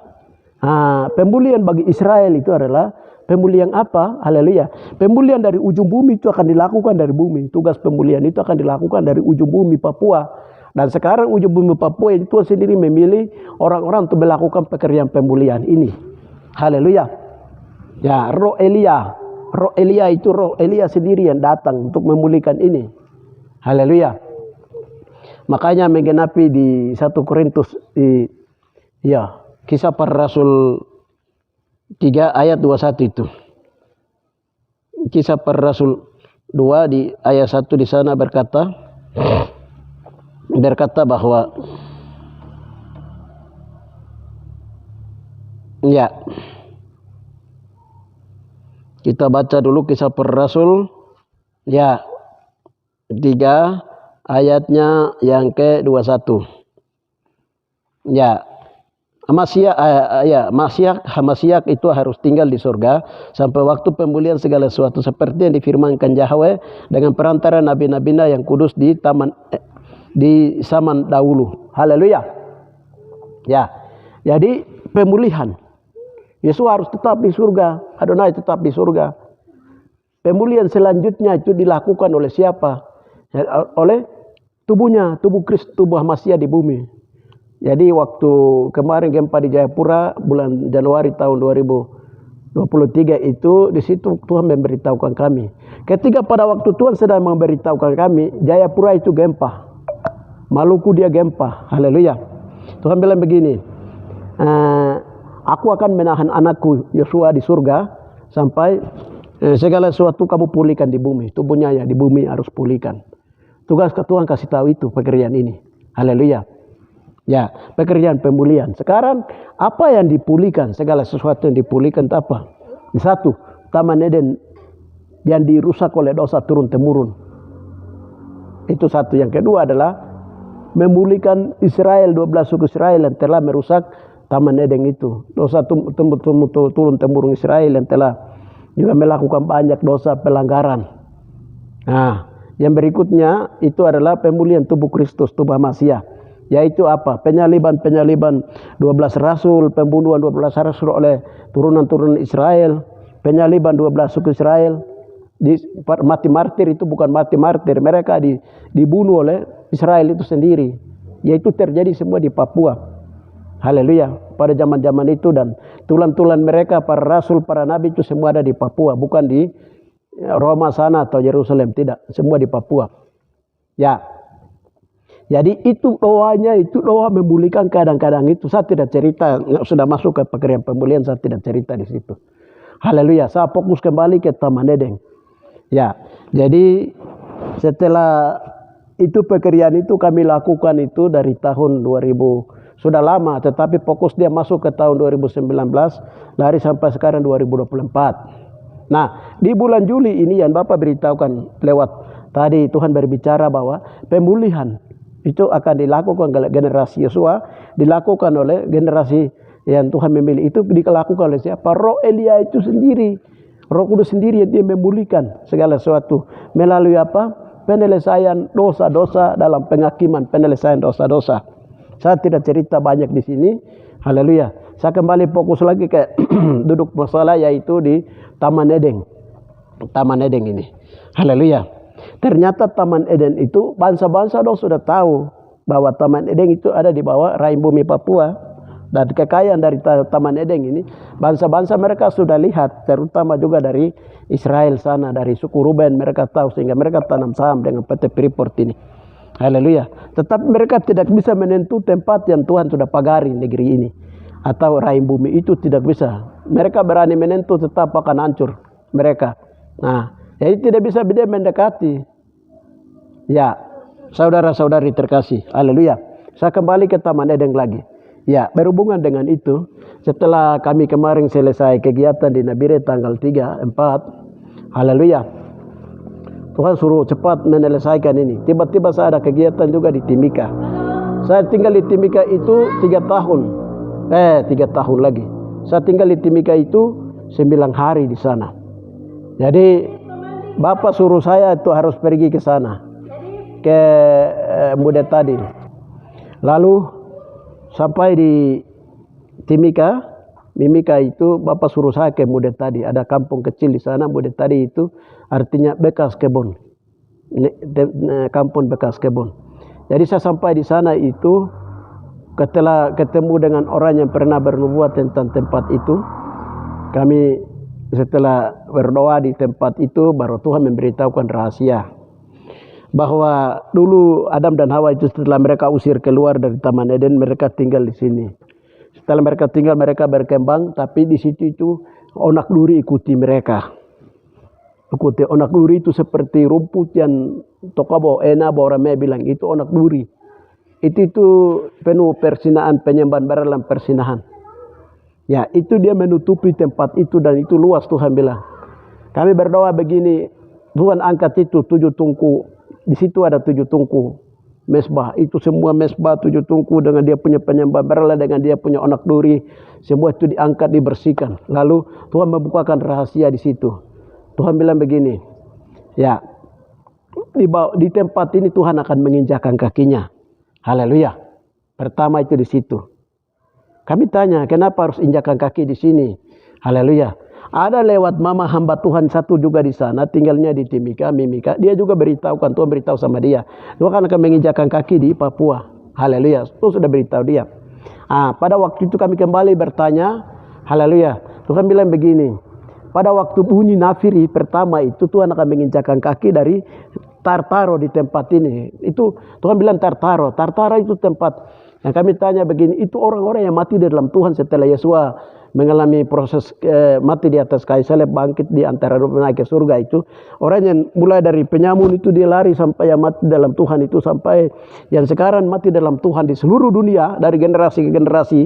pemulihan bagi Israel itu adalah pemulihan apa? Haleluya. Pemulihan dari ujung bumi itu akan dilakukan dari bumi. Tugas pemulihan itu akan dilakukan dari ujung bumi Papua. Dan sekarang ujung bumi Papua itu Tuhan sendiri memilih orang-orang untuk melakukan pekerjaan pemulihan ini. Haleluya. Ya, roh Elia itu roh Elia sendiri yang datang untuk memulihkan ini. Haleluya. Makanya menggenapi di 1 Korintus Kisah Para Rasul 3 ayat 21 itu. Kisah Para Rasul 2 di ayat 1 di sana berkata bahwa kita baca dulu Kisah Para Rasul 3 ayatnya yang ke-21. Hamasiak itu harus tinggal di surga sampai waktu pemulihan segala sesuatu seperti yang difirmankan Yahweh dengan perantara nabi-nabinya yang kudus di zaman dahulu. Haleluya. Ya. Jadi pemulihan. Yesus harus tetap di surga. Adonai tetap di surga. Pemulihan selanjutnya itu dilakukan oleh siapa? Oleh tubuhnya, tubuh Kristus, tubuh Hamasiah di bumi. Jadi waktu kemarin gempa di Jayapura bulan Januari tahun 2023 itu di situ Tuhan memberitahukan kami. Ketika pada waktu Tuhan sedang memberitahukan kami, Jayapura itu gempa. Maluku dia gempa. Haleluya. Tuhan bilang begini, aku akan menahan anakku Yosua di surga sampai segala sesuatu kamu pulihkan di bumi. Tubuhnya ya di bumi harus pulihkan. Tugas Tuhan kasih tahu itu pekerjaan ini. Haleluya. Ya, pekerjaan pemulihan. Sekarang apa yang dipulihkan? Segala sesuatu yang dipulihkan apa? Satu, Taman Eden yang dirusak oleh dosa turun temurun. Itu satu. Yang kedua adalah memulihkan Israel, 12 suku Israel yang telah merusak Taman Eden itu. Dosa turun temurun Israel yang telah juga melakukan banyak dosa pelanggaran. Yang berikutnya itu adalah pemulihan tubuh Kristus, tubuh Hamasiah. Yaitu apa? Penyaliban 12 rasul, pembunuhan 12 rasul oleh turunan-turunan Israel, penyaliban 12 suku Israel, mati martir itu bukan mati martir, mereka dibunuh oleh Israel itu sendiri. Yaitu terjadi semua di Papua. Haleluya. Pada zaman-zaman itu dan tulan-tulan mereka para rasul, para nabi itu semua ada di Papua, bukan di Roma sana atau Yerusalem, tidak, semua di Papua. Ya. Jadi itu doanya, itu doa memulihkan kadang-kadang itu. Saya tidak cerita, sudah masuk ke pekerjaan pemulihan, saya tidak cerita di situ. Haleluya, saya fokus kembali ke Taman Eden. Ya, jadi setelah itu pekerjaan itu kami lakukan itu dari tahun 2000, sudah lama, tetapi fokus dia masuk ke tahun 2019, lari sampai sekarang 2024. Nah, di bulan Juli ini yang Bapak beritahukan lewat tadi Tuhan berbicara bahwa pemulihan itu akan dilakukan oleh generasi Yosua, dilakukan oleh generasi yang Tuhan memilih. Itu dilakukan oleh siapa? Roh Elia itu sendiri, Roh Kudus sendiri yang dia memulihkan segala sesuatu melalui apa? Penyelesaian dosa-dosa dalam penghakiman, penyelesaian dosa-dosa. Saya tidak cerita banyak di sini. Haleluya. Saya kembali fokus lagi ke duduk masalah yaitu di Taman Eden. Taman Eden ini. Haleluya. Ternyata Taman Eden itu bangsa-bangsa dong sudah tahu bahwa Taman Eden itu ada di bawah rahim bumi Papua. Dan kekayaan dari Taman Eden ini bangsa-bangsa mereka sudah lihat, terutama juga dari Israel sana, dari suku Ruben mereka tahu sehingga mereka tanam saham dengan PT Freeport ini. Haleluya. Tetapi mereka tidak bisa menentu tempat yang Tuhan sudah pagari negeri ini. Atau rahim bumi itu tidak bisa. Mereka berani menentu tetap akan hancur mereka. Nah, jadi tidak bisa dia mendekati. Ya, saudara-saudari terkasih. Haleluya. Saya kembali ke Taman Eden lagi. Ya, berhubungan dengan itu, setelah kami kemarin selesai kegiatan di Nabire tanggal 3, 4. Haleluya. Tuhan suruh cepat menyelesaikan ini. Tiba-tiba saya ada kegiatan juga di Timika. Saya tinggal di Timika itu 3 tahun. 3 tahun lagi. Saya tinggal di Timika itu 9 hari di sana. Jadi Bapak suruh saya itu harus pergi ke sana. Ke Muda tadi. Lalu sampai di Timika, Mimika itu Bapak suruh saya ke Muda tadi. Ada kampung kecil di sana. Muda tadi itu artinya bekas kebun. Kampung bekas kebun. Jadi saya sampai di sana itu setelah ketemu dengan orang yang pernah bernubuat tentang tempat itu, kami setelah berdoa di tempat itu baru Tuhan memberitahukan rahasia bahwa dulu Adam dan Hawa itu setelah mereka usir keluar dari Taman Eden, mereka tinggal di sini. Setelah mereka tinggal, mereka berkembang, tapi di situ itu onak duri ikuti mereka. Ikuti onak duri itu seperti rumput yang tokabo enak, orang bilang itu onak duri. Itu penuh persinahan, penyembahan dalam persinahan. Ya, itu dia menutupi tempat itu dan itu luas. Tuhan bilang, kami berdoa begini, Tuhan angkat itu 7 tungku. Di situ ada 7 tungku mesbah. Itu semua mesbah 7 tungku dengan dia punya penyembah berhala, dengan dia punya onak duri. Semua itu diangkat, dibersihkan. Lalu Tuhan membukakan rahasia di situ. Tuhan bilang begini, ya, di tempat ini Tuhan akan menginjakkan kakinya. Haleluya. Pertama itu di situ. Kami tanya, kenapa harus injakan kaki di sini? Haleluya. Ada lewat mama hamba Tuhan satu juga di sana, tinggalnya di Timika, Mimika. Dia juga beritahukan, Tuhan beritahu sama dia. Tuhan akan menginjakan kaki di Papua. Haleluya. Tuhan sudah beritahu dia. Pada waktu itu kami kembali bertanya, haleluya. Tuhan bilang begini, pada waktu bunyi nafiri pertama itu Tuhan akan menginjakan kaki dari Tartaro di tempat ini. Itu Tuhan bilang Tartaro. Tartaro itu tempat yang kami tanya begini, itu orang-orang yang mati di dalam Tuhan setelah Yesua mengalami proses mati di atas kayu salib, bangkit di antara naik ke surga itu. Orang yang mulai dari penyamun itu dia lari sampai yang mati dalam Tuhan itu, sampai yang sekarang mati dalam Tuhan di seluruh dunia dari generasi ke generasi.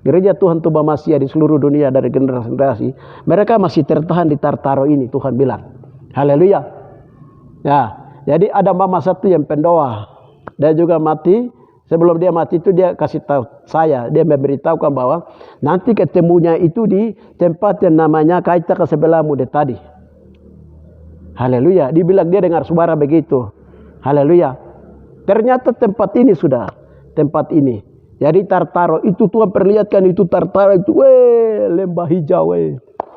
Gereja Tuhan Tuba Masya di seluruh dunia dari generasi ke generasi. Mereka masih tertahan di Tartaro ini, Tuhan bilang. Haleluya. Ya, jadi ada mama satu yang pendoa. Dia juga mati. Sebelum dia mati itu dia kasih tahu saya, dia memberitahukan bahwa nanti ketemunya itu di tempat yang namanya Kaita ke sebelah Muda tadi. Haleluya. Dibilang dia dengar suara begitu. Haleluya. Ternyata tempat ini sudah, tempat ini. Jadi Tartaro itu Tuhan perlihatkan itu Tartaro itu, lembah hijau,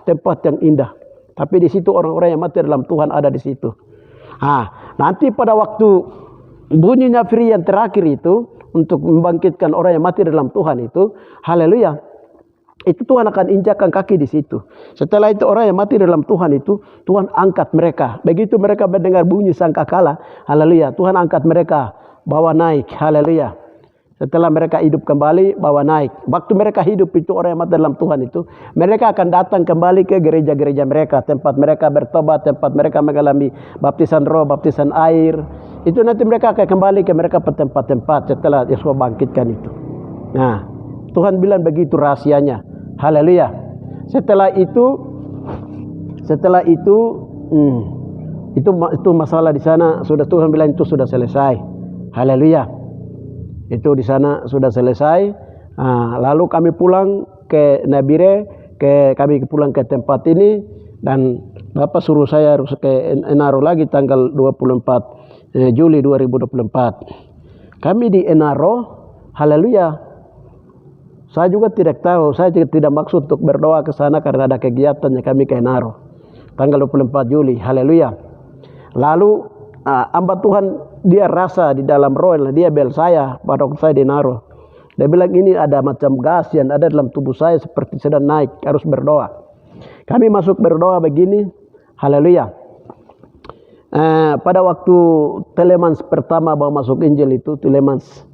tempat yang indah. Tapi di situ orang-orang yang mati dalam Tuhan ada di situ. Nanti pada waktu bunyinya Firi yang terakhir itu, untuk membangkitkan orang yang mati dalam Tuhan itu, haleluya, itu Tuhan akan injakkan kaki di situ. Setelah itu orang yang mati dalam Tuhan itu, Tuhan angkat mereka. Begitu mereka mendengar bunyi sangkakala, haleluya, Tuhan angkat mereka, bawa naik, haleluya. Setelah mereka hidup kembali, bawa naik. Waktu mereka hidup itu, orang yang mati dalam Tuhan itu, mereka akan datang kembali ke gereja-gereja mereka, tempat mereka bertobat, tempat mereka mengalami baptisan roh, baptisan air. Itu nanti mereka akan kembali ke mereka ke tempat-tempat setelah Yesus bangkitkan itu. Nah, Tuhan bilang begitu rahasianya. Haleluya. Setelah itu setelah itu masalah di sana sudah Tuhan bilang itu sudah selesai. Haleluya. Itu di sana sudah selesai. Lalu kami pulang ke Nabire, kami pulang ke tempat ini, dan Bapak suruh saya harus ke Enaro lagi tanggal 24 Juli 2024. Kami di Enaro, haleluya. Saya juga tidak tahu, saya juga tidak maksud untuk berdoa ke sana karena ada kegiatannya kami ke Enaro tanggal 24 Juli, haleluya. Lalu hamba Tuhan dia rasa di dalam roh, dia bel saya pada waktu saya di Enaro. Dia bilang ini ada macam gas yang ada dalam tubuh saya seperti sedang naik, harus berdoa. Kami masuk berdoa begini, haleluya. Pada waktu Telemans pertama bawa masuk Injil itu, Telemans,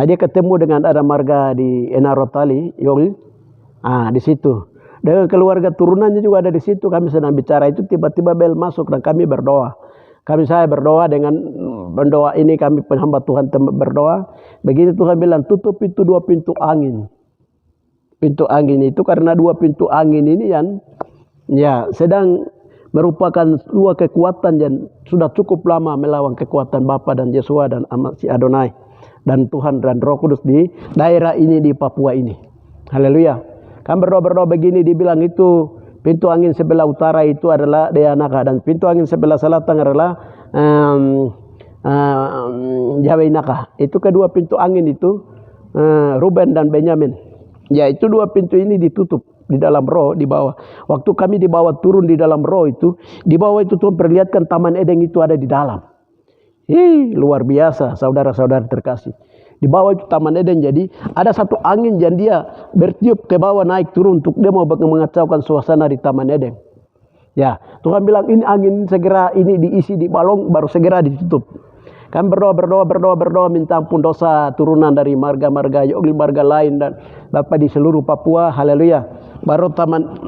dia ketemu dengan ada marga di Enaro Tali, Yol, di situ. Dengan keluarga turunannya juga ada di situ. Kami sedang bicara itu, tiba-tiba bel masuk dan kami berdoa. Saya berdoa dengan berdoa ini, kami penghamba Tuhan berdoa. Begitu Tuhan bilang tutup itu 2 pintu angin. Pintu angin itu karena 2 pintu angin ini yang sedang merupakan 2 kekuatan yang sudah cukup lama melawan kekuatan Bapa dan Yesua dan si Adonai dan Tuhan dan Roh Kudus di daerah ini, di Papua ini. Haleluya. Kami berdoa begini, dibilang itu pintu angin sebelah utara itu adalah Deanaka, dan pintu angin sebelah selatan adalah Jaweinaka. Itu kedua pintu angin itu Ruben dan Benyamin. Ya, itu 2 pintu ini ditutup di dalam roh di bawah. Waktu kami di bawah turun di dalam roh itu, di bawah itu Tuhan perlihatkan Taman Eden itu ada di dalam. Luar biasa saudara-saudara terkasih. Di bawah itu Taman Eden, jadi ada satu angin yang dia bertiup ke bawah naik turun untuk dia mau mengacaukan suasana di Taman Eden. Ya, Tuhan bilang ini angin segera ini diisi di balong baru segera ditutup. Kami berdoa minta ampun dosa turunan dari marga-marga Yogli, marga lain dan Bapak di seluruh Papua, haleluya. Baru taman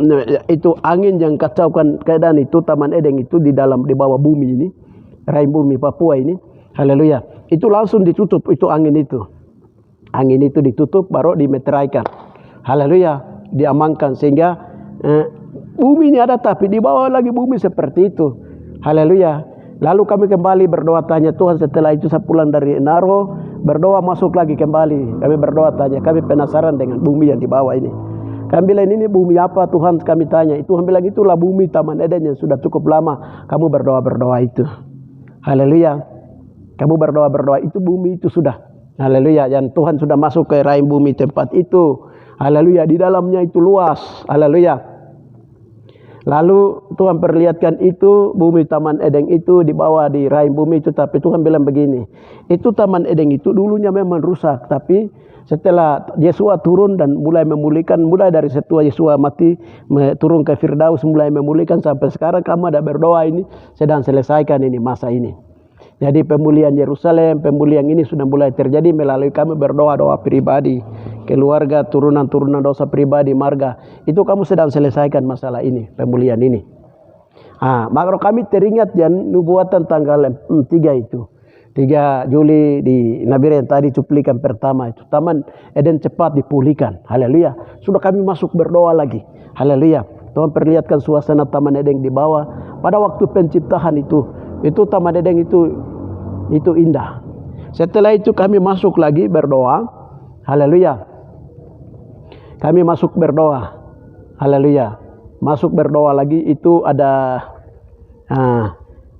itu angin yang kacaukan keadaan itu Taman Eden itu di bawah bumi ini, rahim bumi Papua ini, haleluya. Itu langsung ditutup itu angin itu. Angin itu ditutup baru dimeteraikan. Haleluya, diamankan sehingga bumi ini ada tapi di bawah lagi bumi seperti itu. Haleluya. Lalu kami kembali berdoa tanya Tuhan, setelah itu saya pulang dari Enaro, berdoa masuk lagi kembali. Kami berdoa tanya, kami penasaran dengan bumi yang di bawah ini. Kami bilang ini bumi apa Tuhan, kami tanya. Tuhan bilang itulah bumi Taman Eden yang sudah cukup lama kamu berdoa itu. Haleluya. Kamu berdoa itu bumi itu sudah. Haleluya. Dan Tuhan sudah masuk ke rahim bumi tempat itu. Haleluya. Di dalamnya itu luas. Haleluya. Lalu Tuhan perlihatkan itu bumi Taman Eden itu di bawah di rahim bumi itu. Tapi Tuhan bilang begini. Itu Taman Eden itu dulunya memang rusak. Tapi setelah Yesua turun dan mulai memulihkan. Mulai dari setelah Yesua mati turun ke Firdaus mulai memulihkan. Sampai sekarang kamu ada berdoa ini. Sedang selesaikan ini masa ini. Jadi pemulihan Yerusalem, pemulihan ini sudah mulai terjadi melalui kami berdoa-doa pribadi, keluarga, turunan-turunan dosa pribadi, marga. Itu kamu sedang selesaikan masalah ini, pemulihan ini. Maka kami teringat yang nubuatan tanggal 3 itu. 3 Juli di Nabire yang tadi cuplikan pertama itu. Taman Eden cepat dipulihkan. Haleluya. Sudah kami masuk berdoa lagi. Haleluya. Tuhan perlihatkan suasana Taman Eden di bawah. Pada waktu penciptaan itu Taman Eden itu indah. Setelah itu kami masuk lagi berdoa. Haleluya. Kami masuk berdoa. Haleluya. Masuk berdoa lagi itu ada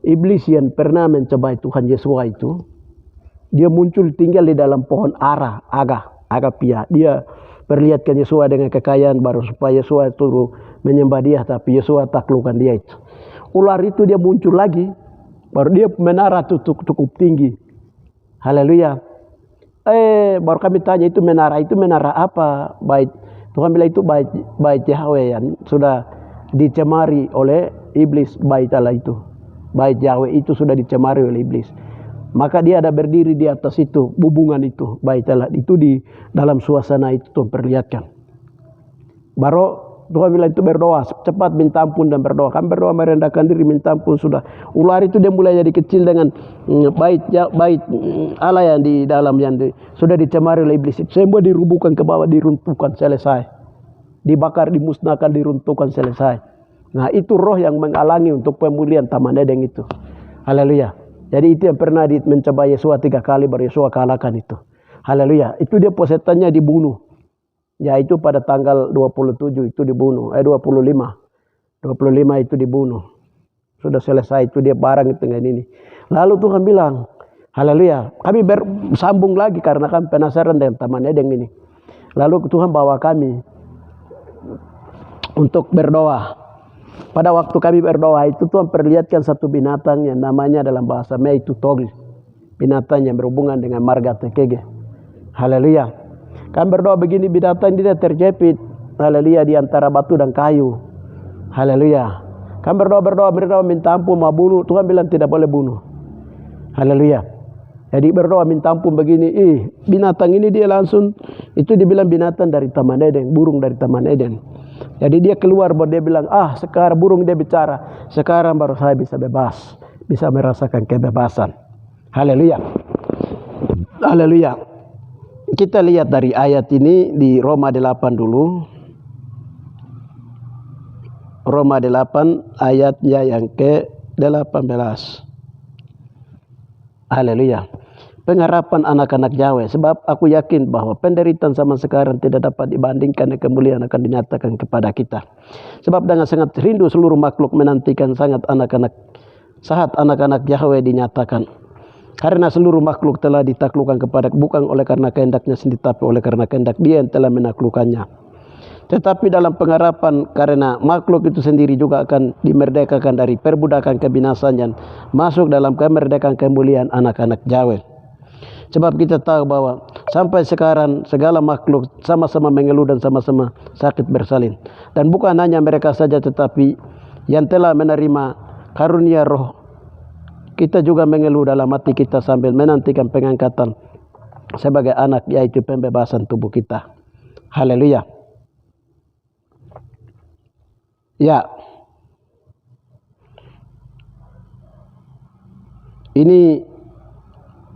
iblis yang pernah mencoba Tuhan Yesus itu. Dia muncul tinggal di dalam pohon ara, agapia. Dia perlihatkan Yesus dengan kekayaan baru supaya Yesus turun menyembah dia, tapi Yesus taklukkan dia itu. Ular itu dia muncul lagi. Baru dia menara cukup tinggi. Haleluya. Baru kami tanya itu menara apa? Bait. Tuhan bilang itu bait Yahweh yang sudah dicemari oleh iblis, bait Allah itu. Bait Yahweh itu sudah dicemari oleh iblis. Maka dia ada berdiri di atas itu, hubungan itu, bait Allah itu di dalam suasana itu Tuhan perlihatkan. Baru Tuhan bilang itu berdoa, cepat minta ampun dan berdoa. Kami berdoa merendahkan diri minta ampun sudah. Ular itu dia mulai jadi kecil dengan bait Allah yang di dalam sudah dicemari oleh iblis. Semua dirubuhkan ke bawah, diruntuhkan selesai. Dibakar, dimusnahkan, diruntuhkan selesai. Nah, itu roh yang menghalangi untuk pemulihan Taman Eden itu. Haleluya. Jadi itu yang pernah mencoba Yesua 3 kali baru Yesua kalahkan itu. Haleluya. Itu dia setannya dibunuh. Ya, itu pada tanggal 27 itu dibunuh. 25 itu dibunuh. Sudah selesai, itu dia barang itu dengan ini. Lalu Tuhan bilang, haleluya, kami bersambung lagi karena kami penasaran dengan Taman Eden ini. Lalu Tuhan bawa kami untuk berdoa. Pada waktu kami berdoa itu Tuhan perlihatkan satu binatang yang namanya dalam bahasa Melayu itu togli. Binatang yang berhubungan dengan marga tekege. Haleluya. Kami berdoa begini, binatang dia terjepit. Haleluya, di antara batu dan kayu. Haleluya. Kami berdoa minta ampun mau bunuh. Tuhan bilang tidak boleh bunuh. Haleluya. Jadi berdoa minta ampun begini, binatang ini dia langsung itu dibilang binatang dari Taman Eden, burung dari Taman Eden. Jadi dia keluar baru dia bilang, sekarang burung dia bicara, sekarang baru saya bisa bebas, bisa merasakan kebebasan. Haleluya. Haleluya. Kita lihat dari ayat ini di Roma 8 dulu. Roma 8 ayatnya yang ke-18. Haleluya. Pengharapan anak-anak Yahweh. Sebab aku yakin bahwa penderitaan zaman sekarang tidak dapat dibandingkan dengan kemuliaan akan dinyatakan kepada kita. Sebab dengan sangat rindu seluruh makhluk menantikan saat anak-anak Yahweh dinyatakan. Karena seluruh makhluk telah ditaklukkan kepada bukan oleh karena kehendaknya sendiri, tapi oleh karena kehendak Dia yang telah menaklukkannya. Tetapi dalam pengharapan karena makhluk itu sendiri juga akan dimerdekakan dari perbudakan kebinasaan dan masuk dalam kemerdekaan kemuliaan anak-anak Yahweh. Sebab kita tahu bahwa sampai sekarang segala makhluk sama-sama mengeluh dan sama-sama sakit bersalin. Dan bukan hanya mereka saja tetapi yang telah menerima karunia roh. Kita juga mengeluh dalam hati kita sambil menantikan pengangkatan sebagai anak, yaitu pembebasan tubuh kita. Haleluya. Ya. Ini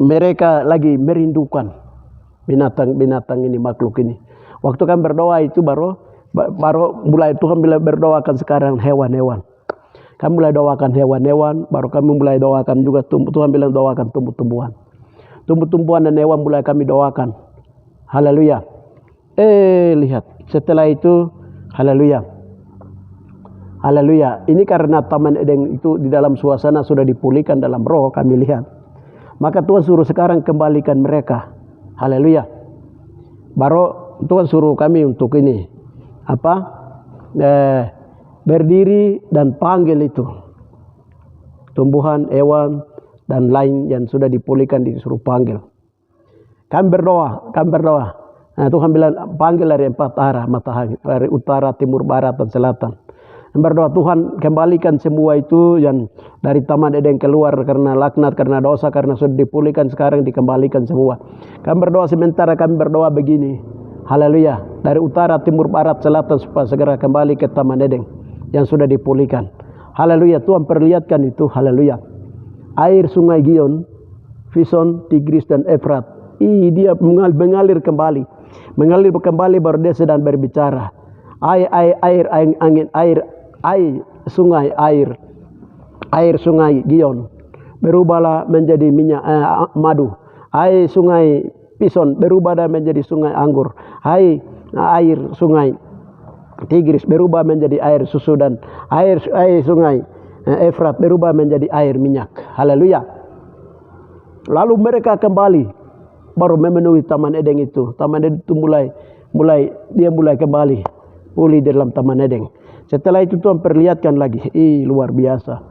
mereka lagi merindukan binatang-binatang ini, makhluk ini. Waktu kan berdoa itu baru mulai Tuhan berdoakan sekarang hewan-hewan. Kami mulai doakan hewan-hewan, baru kami mulai doakan juga Tuhan bilang doakan tumbuh-tumbuhan. Tumbuh-tumbuhan dan hewan mulai kami doakan. Haleluya. Lihat, setelah itu haleluya. Haleluya. Ini karena Taman Eden itu di dalam suasana sudah dipulihkan dalam roh, kami lihat. Maka Tuhan suruh sekarang kembalikan mereka. Haleluya. Baru Tuhan suruh kami untuk ini. Berdiri dan panggil itu. Tumbuhan, hewan, dan lain yang sudah dipulihkan disuruh panggil. Kami berdoa. Nah, Tuhan bilang panggil dari 4 arah matahari. Dari utara, timur, barat, dan selatan. Berdoa Tuhan kembalikan semua itu yang dari Taman Eden keluar karena laknat, karena dosa, karena sudah dipulihkan sekarang dikembalikan semua. Kami berdoa sementara kami berdoa begini. Haleluya. Dari utara, timur, barat, selatan supaya segera kembali ke Taman Eden yang sudah dipulihkan. Haleluya. Tuhan perlihatkan itu. Haleluya. Air sungai Gion, Fison, Tigris dan Efrat. Dia mengalir kembali. Mengalir kembali baru dia sedang berbicara. Air sungai Gion berubahlah menjadi minyak madu. Air sungai Pison berubah menjadi sungai anggur. Air sungai Tigris berubah menjadi air susu dan air sungai Efrat berubah menjadi air minyak. Haleluya. Lalu mereka kembali baru memenuhi Taman Eden itu. Taman Eden itu mulai kembali pulih dalam Taman Eden. Setelah itu Tuhan perlihatkan lagi, luar biasa.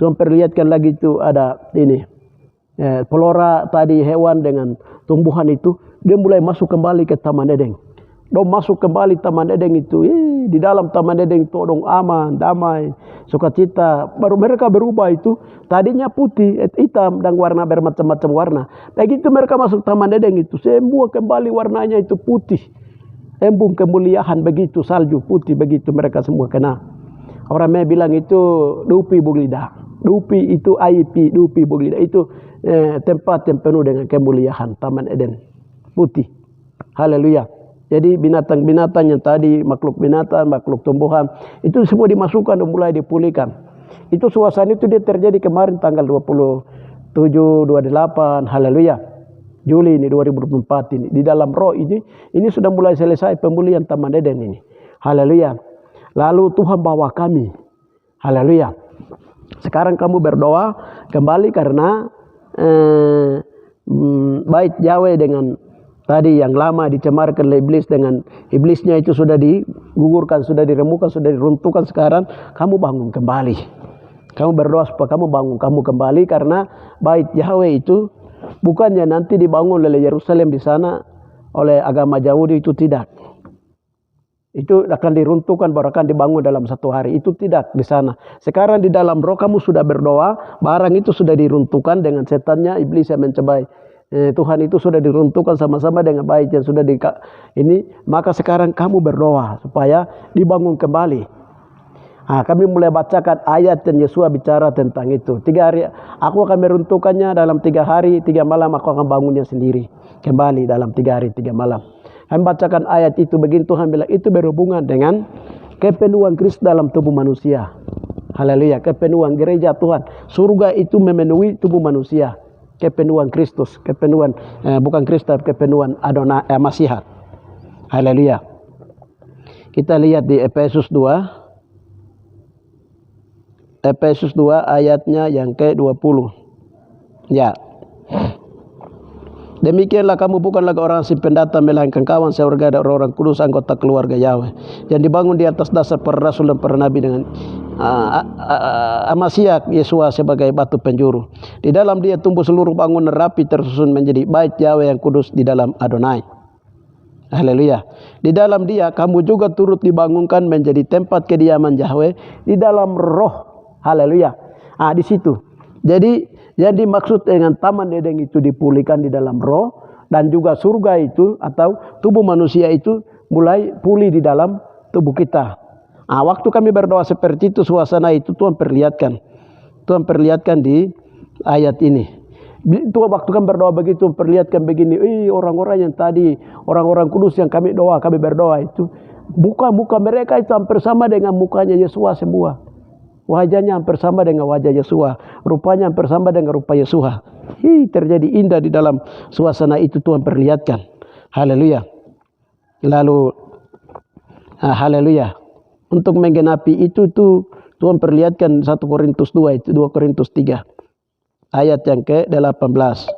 Tuhan perlihatkan lagi itu ada ini, flora tadi hewan dengan tumbuhan itu, dia mulai masuk kembali ke Taman Eden. Dong masuk kembali Taman Eden itu, di dalam Taman Eden itu dong aman, damai, sukacita. Baru mereka berubah itu, tadinya putih, hitam dan warna bermacam-macam warna. Begitu mereka masuk Taman Eden itu, semua kembali warnanya itu putih. Embung kemuliaan begitu, salju putih begitu mereka semua kena. Orang Melayu bilang itu dupi buglida. Dupi itu IP, dupi buglida itu tempat yang penuh dengan kemuliaan Taman Eden putih. Haleluya. Jadi binatang-binatang yang tadi, makhluk binatang, makhluk tumbuhan, itu semua dimasukkan dan mulai dipulihkan. Itu suasana itu dia terjadi kemarin tanggal 27, 28, haleluya. Juli ini 2024 ini. Di dalam roh ini sudah mulai selesai pemulihan Taman Eden ini. Haleluya. Lalu Tuhan bawa kami. Haleluya. Sekarang kamu berdoa kembali karena bait Yahweh dengan tadi yang lama dicemarkan oleh iblis, dengan iblisnya itu sudah digugurkan, sudah diremukkan, sudah diruntuhkan. Sekarang kamu bangun kembali. Kamu berdoa supaya kamu bangun, kamu kembali, karena bait Yahweh itu bukannya nanti dibangun oleh Yerusalem di sana oleh agama Yahudi, itu tidak. Itu akan diruntuhkan, baru akan dibangun dalam satu hari. Itu tidak di sana. Sekarang di dalam roh kamu sudah berdoa, barang itu sudah diruntuhkan dengan setannya, iblis yang mencobai. Tuhan itu sudah diruntuhkan sama-sama dengan baik yang sudah ini. Maka sekarang kamu berdoa supaya dibangun kembali. Kami mulai bacakan ayat yang Yesua bicara tentang itu. 3 hari aku akan meruntuhkannya, dalam 3 hari 3 malam aku akan bangunnya sendiri kembali dalam 3 hari 3 malam. Kami bacakan ayat itu, begini Tuhan bilang, itu berhubungan dengan kepenuhan Kristus dalam tubuh manusia. Haleluya, kepenuhan gereja Tuhan. Surga itu memenuhi tubuh manusia. Kepenuhan Kristus, kepenuhan bukan Kristus, kepenuhan Adonai, Masihat. Haleluya. Kita lihat di Efesus 2. Efesus 2 ayatnya yang ke-20. Ya. Demikianlah kamu bukan lagi orang asing pendatang, melainkan kawan sewarga dan orang-orang kudus, anggota keluarga Yahweh, yang dibangun di atas dasar para rasul dan para nabi, dengan Masihat Yesua sebagai batu penjuru. Di dalam dia tumbuh seluruh bangunan rapi tersusun menjadi bait Yahweh yang kudus di dalam Adonai. Haleluya. Di dalam dia kamu juga turut dibangunkan menjadi tempat kediaman Yahweh di dalam roh. Haleluya. Di situ. Jadi maksud dengan Taman Eden itu dipulihkan di dalam roh, dan juga surga itu atau tubuh manusia itu mulai pulih di dalam tubuh kita. Waktu kami berdoa seperti itu, suasana itu Tuhan perlihatkan di ayat ini. Tuhan waktu kami berdoa begitu perlihatkan begini, orang-orang yang tadi, orang-orang kudus yang kami berdoa itu, muka mereka itu hampir sama dengan mukanya Yesua semua. Wajahnya hampir sama dengan wajah Yesua, rupanya hampir sama dengan rupa Yesua. Terjadi indah di dalam suasana itu, Tuhan perlihatkan. Haleluya. Lalu haleluya. Untuk menggenapi itu Tuhan perlihatkan 1 Korintus 2 itu, 2 Korintus 3 ayat yang ke-18.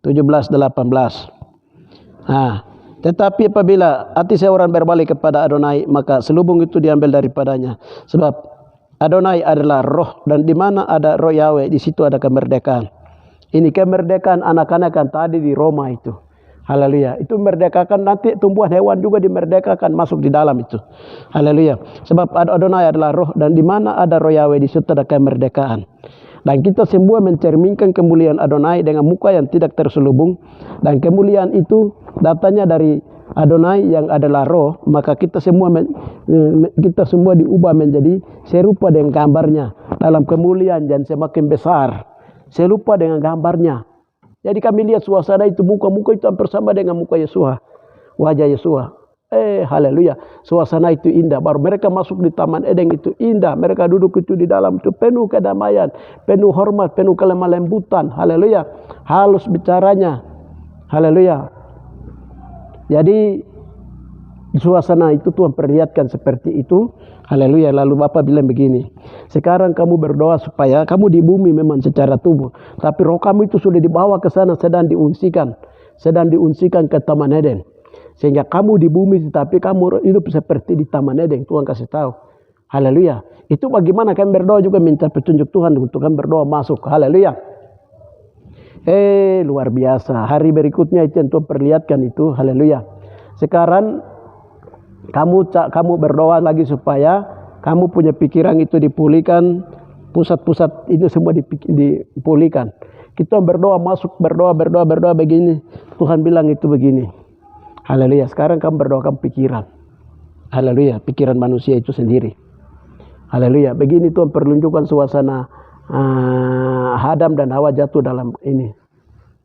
17-18. Tetapi apabila hati seorang berbalik kepada Adonai, maka selubung itu diambil daripadanya. Sebab Adonai adalah roh, dan di mana ada roh Yahweh, di situ ada kemerdekaan. Ini kemerdekaan anak-anak yang tadi di Roma itu. Haleluya. Itu merdekakan, nanti tumbuhan hewan juga dimerdekakan masuk di dalam itu. Haleluya. Sebab Adonai adalah roh, dan di mana ada roh Yahweh, di situ ada kemerdekaan. Dan kita semua mencerminkan kemuliaan Adonai dengan muka yang tidak terselubung. Dan kemuliaan itu datanya dari Adonai yang adalah roh. Maka kita semua diubah menjadi serupa dengan gambarnya dalam kemuliaan dan semakin besar, serupa dengan gambarnya. Jadi kami lihat suasana itu, muka-muka itu hampir sama dengan muka Yesua, wajah Yesua. Haleluya. Suasana itu indah. Baru mereka masuk di Taman Eden itu indah. Mereka duduk itu di dalam itu penuh kedamaian, penuh hormat, penuh kelemah lembutan. Haleluya. Halus bicaranya. Haleluya. Jadi suasana itu Tuhan perlihatkan seperti itu. Haleluya. Lalu Bapak bilang begini, sekarang kamu berdoa supaya kamu di bumi memang secara tubuh, tapi roh kamu itu sudah dibawa ke sana, sedang diunsikan ke Taman Eden. Sehingga kamu di bumi tetapi kamu hidup seperti di Taman Eden. Tuhan kasih tahu. Haleluya. Itu bagaimana kami berdoa juga minta petunjuk Tuhan untuk kami berdoa masuk. Haleluya. Luar biasa. Hari berikutnya itu yang Tuhan perlihatkan itu. Haleluya. Sekarang kamu berdoa lagi supaya kamu punya pikiran itu dipulihkan. Pusat-pusat itu semua dipulihkan. Kita berdoa masuk, berdoa begini. Tuhan bilang itu begini. Haleluya. Sekarang kamu berdoakan pikiran. Haleluya. Pikiran manusia itu sendiri. Haleluya. Begini Tuhan pertunjukkan suasana Adam dan Hawa jatuh dalam ini.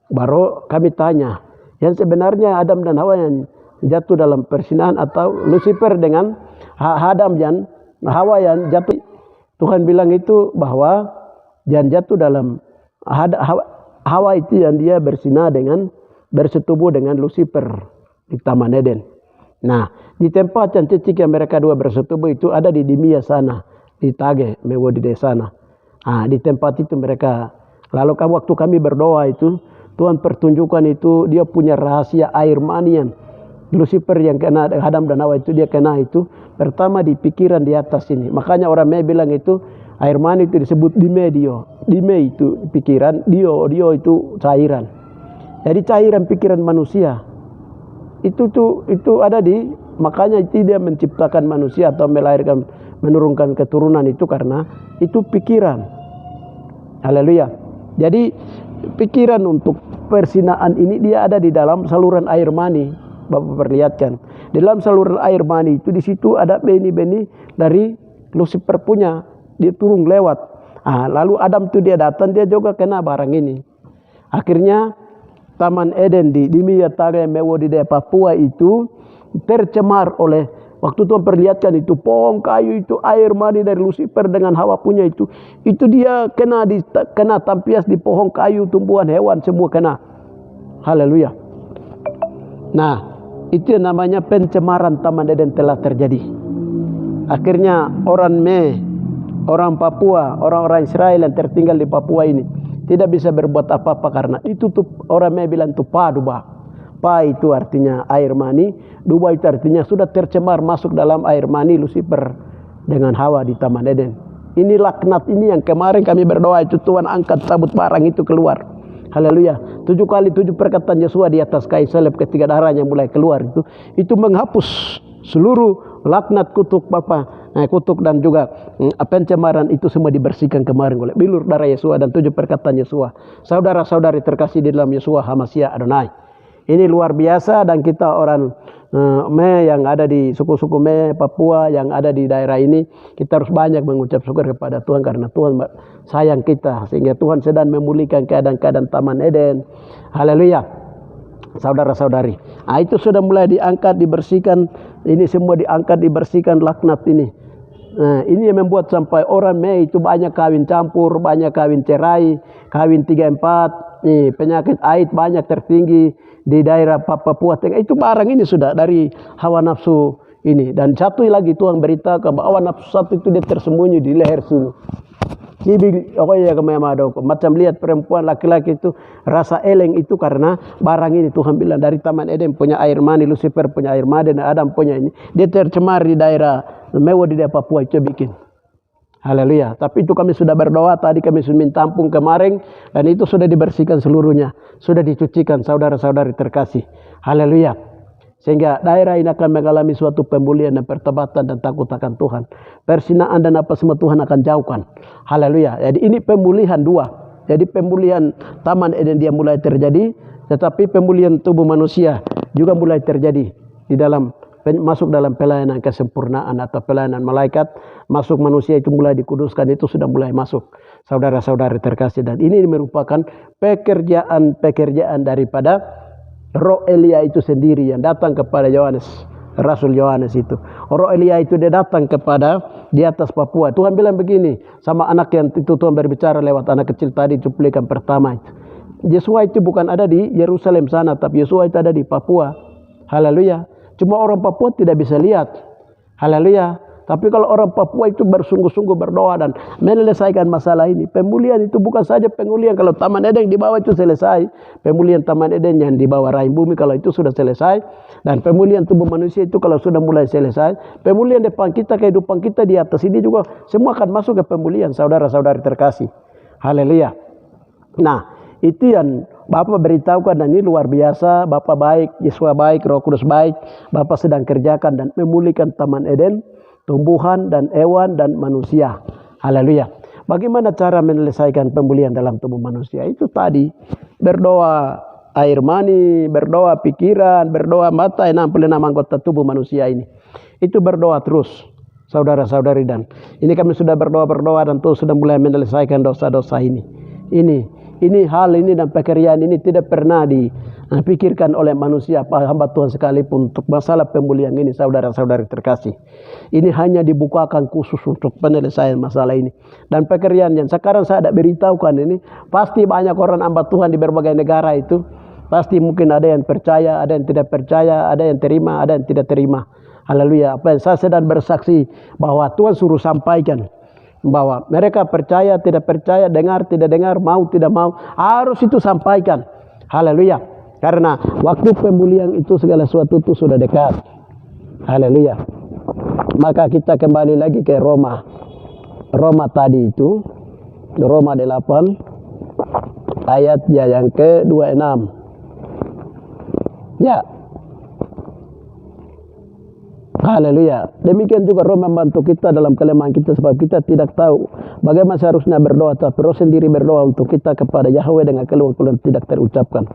Baru kami tanya, Yang sebenarnya Adam dan Hawa yang jatuh dalam perzinahan, atau Lucifer dengan Adam dan Hawa yang jatuh. Tuhan bilang itu bahwa yang jatuh dalam Hawa itu yang dia berzina dengan bersetubuh dengan Lucifer di Taman Eden. Nah, di tempat yang cicik yang mereka dua bersetubuh itu ada di Dimia sana, di Tage, Mewodide sana. Nah, di tempat itu mereka. Lalu waktu kami berdoa itu, Tuhan pertunjukkan itu dia punya rahasia air mani yang Lucifer yang kena Adam dan Hawa itu, dia kena itu pertama di pikiran di atas ini. Makanya orang bilang itu air mani itu disebut dimedio. Dime itu pikiran, dio itu cairan. Jadi cairan pikiran manusia itu ada di, makanya itu dia menciptakan manusia atau melahirkan, menurunkan keturunan itu karena itu pikiran. Haleluya. Jadi pikiran untuk persinaan ini dia ada di dalam saluran air mani. Bapak perlihatkan. Di dalam saluran air mani itu, di situ ada benih-benih dari Lucifer punya, dia turun lewat. Lalu Adam itu dia datang, dia juga kena barang ini. Akhirnya Taman Eden di Dimia Tage Mewodide Papua itu tercemar oleh, waktu Tuhan perlihatkan itu pohon kayu itu air mani dari Lucifer dengan Hawa punya itu dia kena tampias di pohon kayu, tumbuhan hewan semua kena. Haleluya. Nah, itu yang namanya pencemaran Taman Eden telah terjadi. Akhirnya orang Papua, orang-orang Israel yang tertinggal di Papua ini tidak bisa berbuat apa-apa karena itu tuh orang bilang itu paduba. Pa itu artinya air mani, duba itu artinya sudah tercemar masuk dalam air mani Lucifer dengan Hawa di Taman Eden. Ini laknat ini yang kemarin kami berdoa itu Tuhan angkat sabut barang itu keluar. Haleluya. 7 kali 7 perkataan Yosua di atas kain salib ketika darahnya mulai keluar itu menghapus seluruh laknat, kutuk kutuk dan juga pencemaran itu semua dibersihkan kemarin oleh bilur darah Yosua dan 7 perkataan Yosua. Saudara-saudari terkasih di dalam Yosua HaMashiach Adonai. Ini luar biasa, dan kita orang yang ada di suku-suku Papua yang ada di daerah ini, kita harus banyak mengucap syukur kepada Tuhan karena Tuhan sayang kita sehingga Tuhan sedang memulihkan keadaan-keadaan Taman Eden. Haleluya. Saudara-saudari, itu sudah mulai diangkat, dibersihkan. Ini semua diangkat, dibersihkan laknat ini. Ini yang membuat sampai orang itu banyak kawin campur, banyak kawin cerai, kawin 3-4, penyakit AIDS banyak tertinggi di daerah Papua Tengah. Itu barang ini sudah dari hawa nafsu ini. Dan satu lagi Tuhan beritakan bahwa hawa nafsu satu itu dia tersembunyi di leher sini. Macam lihat perempuan laki-laki itu rasa eleng itu karena barang ini. Tuhan bilang dari Taman Eden punya air mani, Lucifer punya air mani, dan Adam punya ini. Dia tercemar di daerah Mewodide Papua itu bikin. Haleluya. Tapi itu kami sudah berdoa, tadi kami sudah minta ampun kemarin, dan itu sudah dibersihkan seluruhnya, sudah dicucikan saudara-saudari terkasih. Haleluya. Sehingga daerah ini akan mengalami suatu pemulihan dan pertobatan dan takut akan Tuhan. Persinaan dan apa semua Tuhan akan jauhkan. Haleluya. Jadi ini pemulihan dua. Jadi pemulihan Taman Eden dia mulai terjadi, tetapi pemulihan tubuh manusia juga mulai terjadi di dalam masuk dalam pelayanan kesempurnaan atau pelayanan malaikat. Masuk manusia itu mulai dikuduskan, itu sudah mulai masuk saudara-saudari terkasih. Dan ini merupakan pekerjaan daripada Roh Elia itu sendiri yang datang kepada Yohanes, Rasul Yohanes itu. Roh Elia itu dia datang kepada di atas Papua. Tuhan bilang begini sama anak yang itu, Tuhan berbicara lewat anak kecil tadi, cuplikan pertama itu. Yesua itu bukan ada di Yerusalem sana, tapi Yesua itu ada di Papua. Haleluya. Cuma orang Papua tidak bisa lihat. Haleluya. Tapi kalau orang Papua itu bersungguh-sungguh berdoa dan menyelesaikan masalah ini. Pemulihan itu bukan saja pemulihan kalau Taman Eden di bawah itu selesai. Pemulihan Taman Eden yang di bawah rahim bumi kalau itu sudah selesai. Dan pemulihan tubuh manusia itu kalau sudah mulai selesai. Pemulihan depan kita, kehidupan kita di atas ini juga semua akan masuk ke pemulihan saudara-saudari terkasih. Haleluya. Nah, itu yang Bapak beritahukan, dan ini luar biasa. Bapak baik, Yesus baik, Roh Kudus baik. Bapak sedang kerjakan dan memulihkan Taman Eden, tumbuhan dan hewan dan manusia. Haleluya. Bagaimana cara menyelesaikan pemulihan dalam tubuh manusia? Itu tadi berdoa air mani, berdoa pikiran, berdoa mata, 66 anggota tubuh manusia ini. Itu berdoa terus, saudara-saudari, dan ini kami sudah berdoa dan Tuhan sudah mulai menyelesaikan dosa-dosa ini. Ini hal ini dan pekerjaan ini tidak pernah dipikirkan oleh manusia, hamba Tuhan sekalipun untuk masalah pemulihan ini, saudara-saudari terkasih. Ini hanya dibukakan khusus untuk penyelesaian masalah ini. Dan pekerjaan yang sekarang saya ada beritahukan ini, pasti banyak orang hamba Tuhan di berbagai negara itu, pasti mungkin ada yang percaya, ada yang tidak percaya, ada yang terima, ada yang tidak terima. Haleluya. Apa yang saya sedang bersaksi bahwa Tuhan suruh sampaikan, bahwa mereka percaya, tidak percaya, dengar, tidak dengar, mau, tidak mau, harus itu sampaikan. Haleluya. Karena waktu pemulihan itu segala sesuatu itu sudah dekat. Haleluya. Maka kita kembali lagi ke Roma. Roma tadi itu, Roma 8 ayat yang ke-26. Ya. Haleluya. Demikian juga Roh membantu kita dalam kelemahan kita, sebab kita tidak tahu bagaimana seharusnya berdoa, tapi Roh sendiri berdoa untuk kita kepada Yahweh dengan keluhan tidak terucapkan.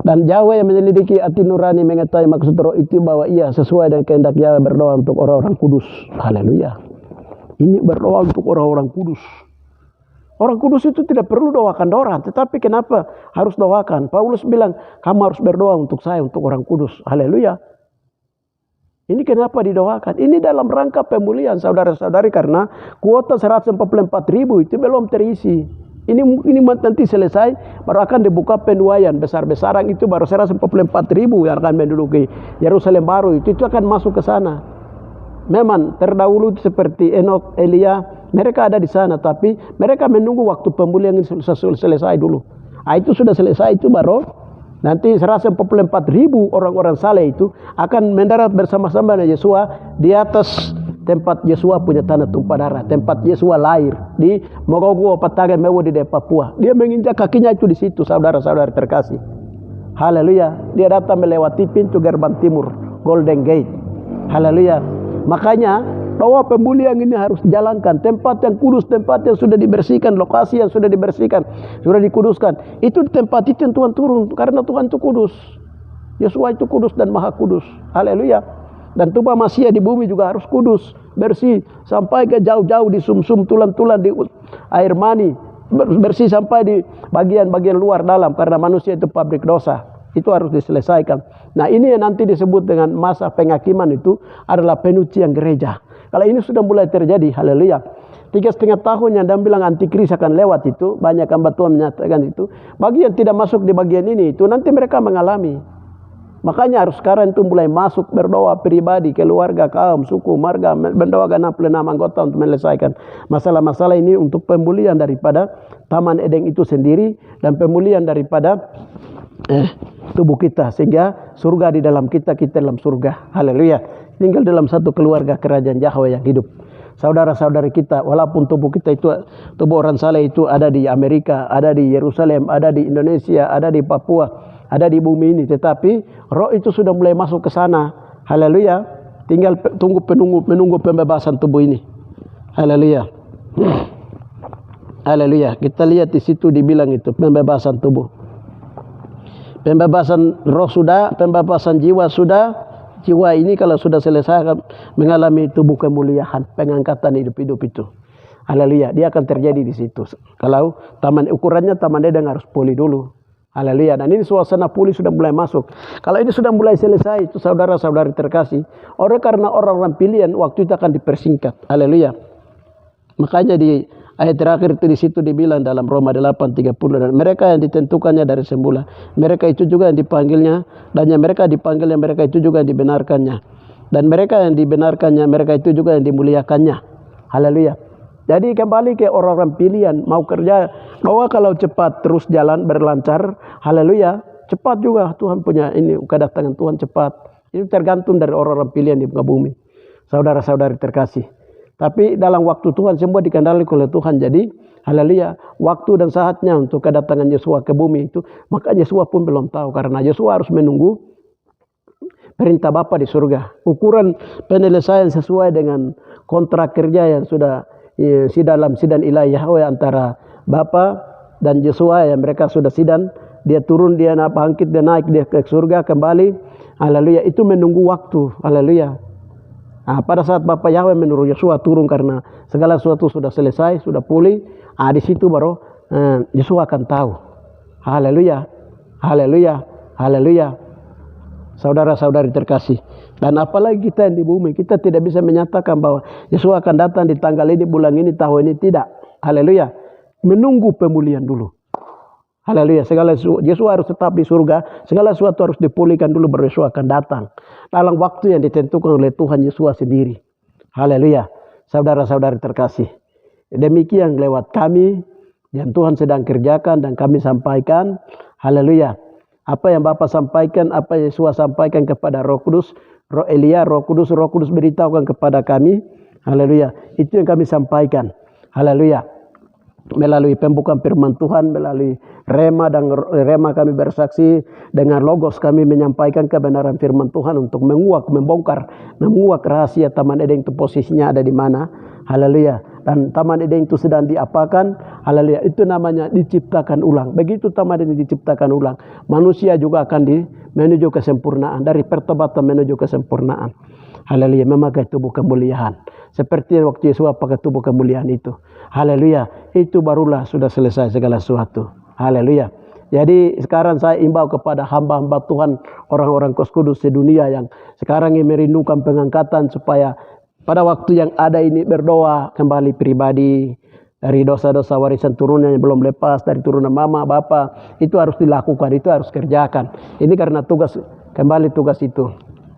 Dan Yahweh yang menyelidiki hati nurani mengetahui maksud Roh itu, bahwa ia sesuai dengan kehendak Yahweh berdoa untuk orang-orang kudus. Haleluya. Ini berdoa untuk orang-orang kudus. Orang kudus itu tidak perlu doakan orang, tetapi kenapa harus doakan? Paulus bilang, kamu harus berdoa untuk saya, untuk orang kudus. Haleluya. Ini kenapa didoakan? Ini dalam rangka pemulihan, saudara-saudari, karena kuota 144.000 itu belum terisi. Ini nanti selesai, baru akan dibuka penuaian besar-besaran itu, baru 144.000 yang akan menduduki Yerusalem baru itu akan masuk ke sana. Memang terdahulu seperti Enok, Elia, mereka ada di sana, tapi mereka menunggu waktu pemulihan ini selesai dulu. Itu sudah selesai itu baru nanti 144.000 orang-orang saleh itu akan mendarat bersama-sama dengan Yesua di atas tempat Yesua punya tanah tumpah darah, tempat Yesua lahir di Mogogo, Patagan, Mewo di Papua. Dia menginjak kakinya itu di situ, saudara-saudara terkasih. Haleluya. Dia datang melewati pintu gerbang timur, Golden Gate. Haleluya. Makanya bahwa pemulihan ini harus dijalankan. Tempat yang kudus, tempat yang sudah dibersihkan, lokasi yang sudah dibersihkan, sudah dikuduskan. Itu tempat itu yang Tuhan turun, karena Tuhan itu kudus. Yesua itu kudus dan maha kudus. Haleluya. Dan tubuh manusia di bumi juga harus kudus, bersih, sampai ke jauh-jauh di sumsum, tulang-tulang, di air mani, bersih sampai di bagian-bagian luar dalam, karena manusia itu pabrik dosa. Itu harus diselesaikan. Nah, ini yang nanti disebut dengan masa penghakiman, itu adalah penyucian gereja. Kalau ini sudah mulai terjadi, haleluya. 3,5 tahun yang dan bilang antikris akan lewat itu, banyak hamba Tuhan menyatakan itu. Bagi yang tidak masuk di bagian ini, itu nanti mereka mengalami. Makanya harus sekarang itu mulai masuk berdoa pribadi, keluarga, kaum, suku, marga, berdoakan 66 anggota untuk menyelesaikan masalah-masalah ini untuk pemulihan daripada Taman Eden itu sendiri, dan pemulihan daripada tubuh kita, sehingga surga di dalam kita, kita dalam surga. Haleluya. Tinggal dalam satu keluarga kerajaan Yahweh yang hidup. Saudara-saudari kita, walaupun tubuh kita itu, tubuh orang saleh itu ada di Amerika, ada di Yerusalem, ada di Indonesia, ada di Papua, ada di bumi ini, tetapi roh itu sudah mulai masuk ke sana. Haleluya. Tinggal menunggu pembebasan tubuh ini. Haleluya. Haleluya. Kita lihat di situ dibilang itu pembebasan tubuh. Pembebasan roh sudah, pembebasan jiwa sudah. Jiwa ini kalau sudah selesai akan mengalami tubuh kemuliaan, pengangkatan hidup-hidup itu. Haleluya. Dia akan terjadi di situ. Kalau ukurannya Taman Eden harus pulih dulu. Haleluya. Dan ini suasana pulih sudah mulai masuk. Kalau ini sudah mulai selesai itu, saudara-saudari terkasih, karena orang-orang pilihan waktu itu akan dipersingkat. Haleluya. Makanya di ayat terakhir itu di situ dibilang dalam Roma 8:30, dan mereka yang ditentukannya dari semula, mereka itu juga yang dipanggilnya, dan yang mereka dipanggilnya, mereka itu juga yang dibenarkannya, dan mereka yang dibenarkannya, mereka itu juga yang dimuliakannya. Haleluya. Jadi kembali ke orang-orang pilihan, mau kerja, bahwa kalau cepat terus jalan berlancar, haleluya, cepat juga Tuhan punya ini, kedatangan Tuhan cepat. Ini tergantung dari orang-orang pilihan di muka bumi, saudara-saudari terkasih. Tapi dalam waktu Tuhan semua dikendalikan oleh Tuhan. Jadi haleluya, waktu dan saatnya untuk kedatangan Yesua ke bumi itu, maka Yesua pun belum tahu, karena Yesua harus menunggu perintah Bapa di surga. Ukuran penyelesaian sesuai dengan kontrak kerja yang sudah dalam sidang ilahi Yahweh antara Bapa dan Yesua, yang mereka sudah sidang. Dia turun, dia bangkit, dia naik, dia ke surga kembali. Haleluya, itu menunggu waktu. Haleluya. Nah, pada saat Bapak Yahweh menurut Yesua turun, karena segala sesuatu sudah selesai, sudah pulih. Di situ baru Yesua akan tahu. Haleluya, haleluya, haleluya. Saudara-saudari terkasih, dan apalagi kita yang di bumi, kita tidak bisa menyatakan bahwa Yesus akan datang di tanggal ini, bulan ini, tahun ini, tidak. Haleluya. Menunggu pemulihan dulu. Haleluya. Segala Yesus harus tetap di surga, segala sesuatu harus dipulihkan dulu baru Yesus akan datang dalam waktu yang ditentukan oleh Tuhan Yesus sendiri. Haleluya. Saudara-saudari terkasih, demikian lewat kami yang Tuhan sedang kerjakan dan kami sampaikan. Haleluya. Apa yang Bapak sampaikan, apa yang Yesus sampaikan kepada Roh Kudus, Roh Elia, Roh Kudus beritahukan kepada kami. Haleluya. Itu yang kami sampaikan. Haleluya. Melalui pembukaan firman Tuhan, melalui rema dan rema kami bersaksi, dengan logos kami menyampaikan kebenaran firman Tuhan untuk membongkar rahasia Taman Eden itu posisinya ada di mana. Haleluya. Dan Taman Eden itu sedang diapakan. Haleluya. Itu namanya diciptakan ulang. Begitu Taman Eden diciptakan ulang, manusia juga akan menuju kesempurnaan. Dari pertobatan menuju kesempurnaan. Haleluya. Memakai tubuh kemuliaan. Seperti waktu Yesus pakai tubuh kemuliaan itu. Haleluya. Itu barulah sudah selesai segala sesuatu. Haleluya. Jadi sekarang saya imbau kepada hamba-hamba Tuhan, orang-orang Kos Kudus sedunia yang sekarang ini merindukan pengangkatan, supaya pada waktu yang ada ini berdoa kembali pribadi dari dosa-dosa warisan turunan yang belum lepas, dari turunan mama, bapa, itu harus dilakukan, itu harus kerjakan. Ini karena tugas itu.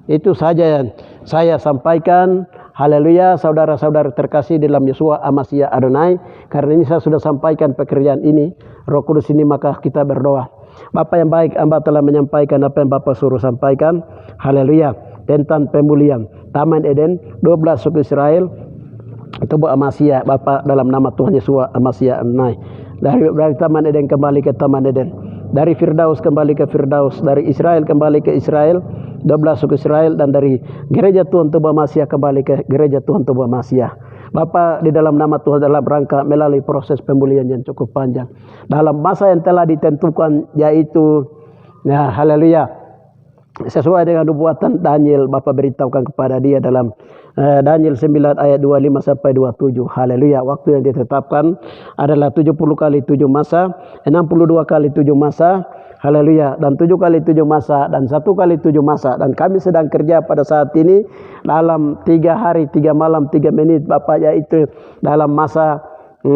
Itu saja yang saya sampaikan. Haleluya, saudara-saudara terkasih dalam Yeshua Amasya Adonai. Karena ini saya sudah sampaikan pekerjaan ini, Roh Kudus ini, maka kita berdoa. Bapak yang baik, hamba telah menyampaikan apa yang Bapak suruh sampaikan. Haleluya, tentang pemulihan Taman Eden, 12 suku Israel, tubuh Amasya, Bapak dalam nama Tuhan Yeshua Amasya Adonai. Dari Taman Eden kembali ke Taman Eden, dari Firdaus kembali ke Firdaus, dari Israel kembali ke Israel, 12 suku Israel, dan dari gereja Tuhan Tubuh Amasya kembali ke gereja Tuhan Tubuh Amasya. Bapak di dalam nama Tuhan dalam rangka melalui proses pemulihan yang cukup panjang dalam masa yang telah ditentukan, yaitu haleluya, sesuai dengan nubuatan Daniel, Bapak beritahukan kepada dia dalam Daniel 9 ayat 25 sampai 27. Haleluya. Waktu yang ditetapkan adalah 70 kali 7 masa, 62 kali 7 masa. Haleluya. Dan 7 kali 7 masa dan 1 kali 7 masa. Dan kami sedang kerja pada saat ini dalam 3 hari 3 malam 3 menit Bapak, yaitu dalam masa 1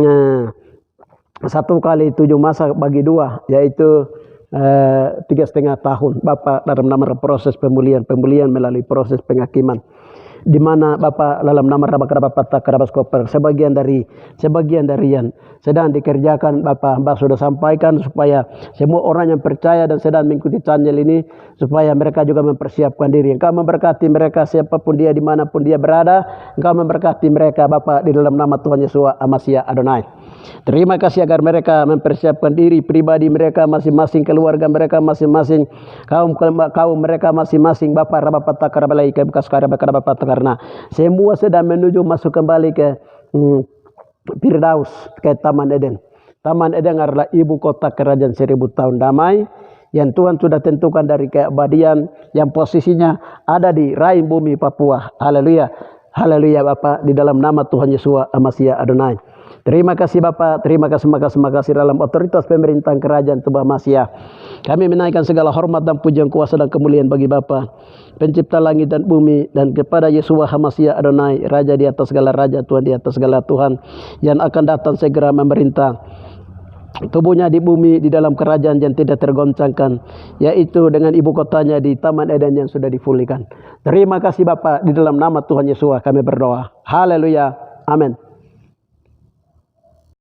kali 7 masa bagi 2, yaitu 3,5 tahun Bapak dalam nama proses pemulihan melalui proses penghakiman, di mana Bapak dalam nama sebagian dari yang sedang dikerjakan Bapak hamba sudah sampaikan, supaya semua orang yang percaya dan sedang mengikuti channel ini, supaya mereka juga mempersiapkan diri. Engkau memberkati mereka siapapun dia, dimanapun dia berada. Engkau memberkati mereka Bapak di dalam nama Tuhan Yesus Amasya Adonai. Terima kasih agar mereka mempersiapkan diri pribadi mereka masing-masing, keluarga mereka masing-masing, kaum mereka masing-masing. Bapak karena semua sedang menuju masuk kembali ke Firdaus, ke Taman Eden. Taman Eden adalah ibu kota kerajaan 1000 tahun damai yang Tuhan sudah tentukan dari keabadian, yang posisinya ada di rahim bumi Papua. Haleluya. Haleluya Bapak, di dalam nama Tuhan Yesus Amasya Adonai. Terima kasih Bapak, terima kasih dalam otoritas pemerintahan kerajaan Tubuh Amasya. Kami menaikkan segala hormat dan pujian, kuasa dan kemuliaan bagi Bapa, pencipta langit dan bumi, dan kepada Yeshua Amasya Adonai, Raja di atas segala raja, Tuhan di atas segala Tuhan, yang akan datang segera memerintah tubuhnya di bumi, di dalam kerajaan yang tidak tergoncangkan, yaitu dengan ibu kotanya di Taman Eden yang sudah dipulihkan. Terima kasih Bapak, di dalam nama Tuhan Yesus kami berdoa. Haleluya. Amin.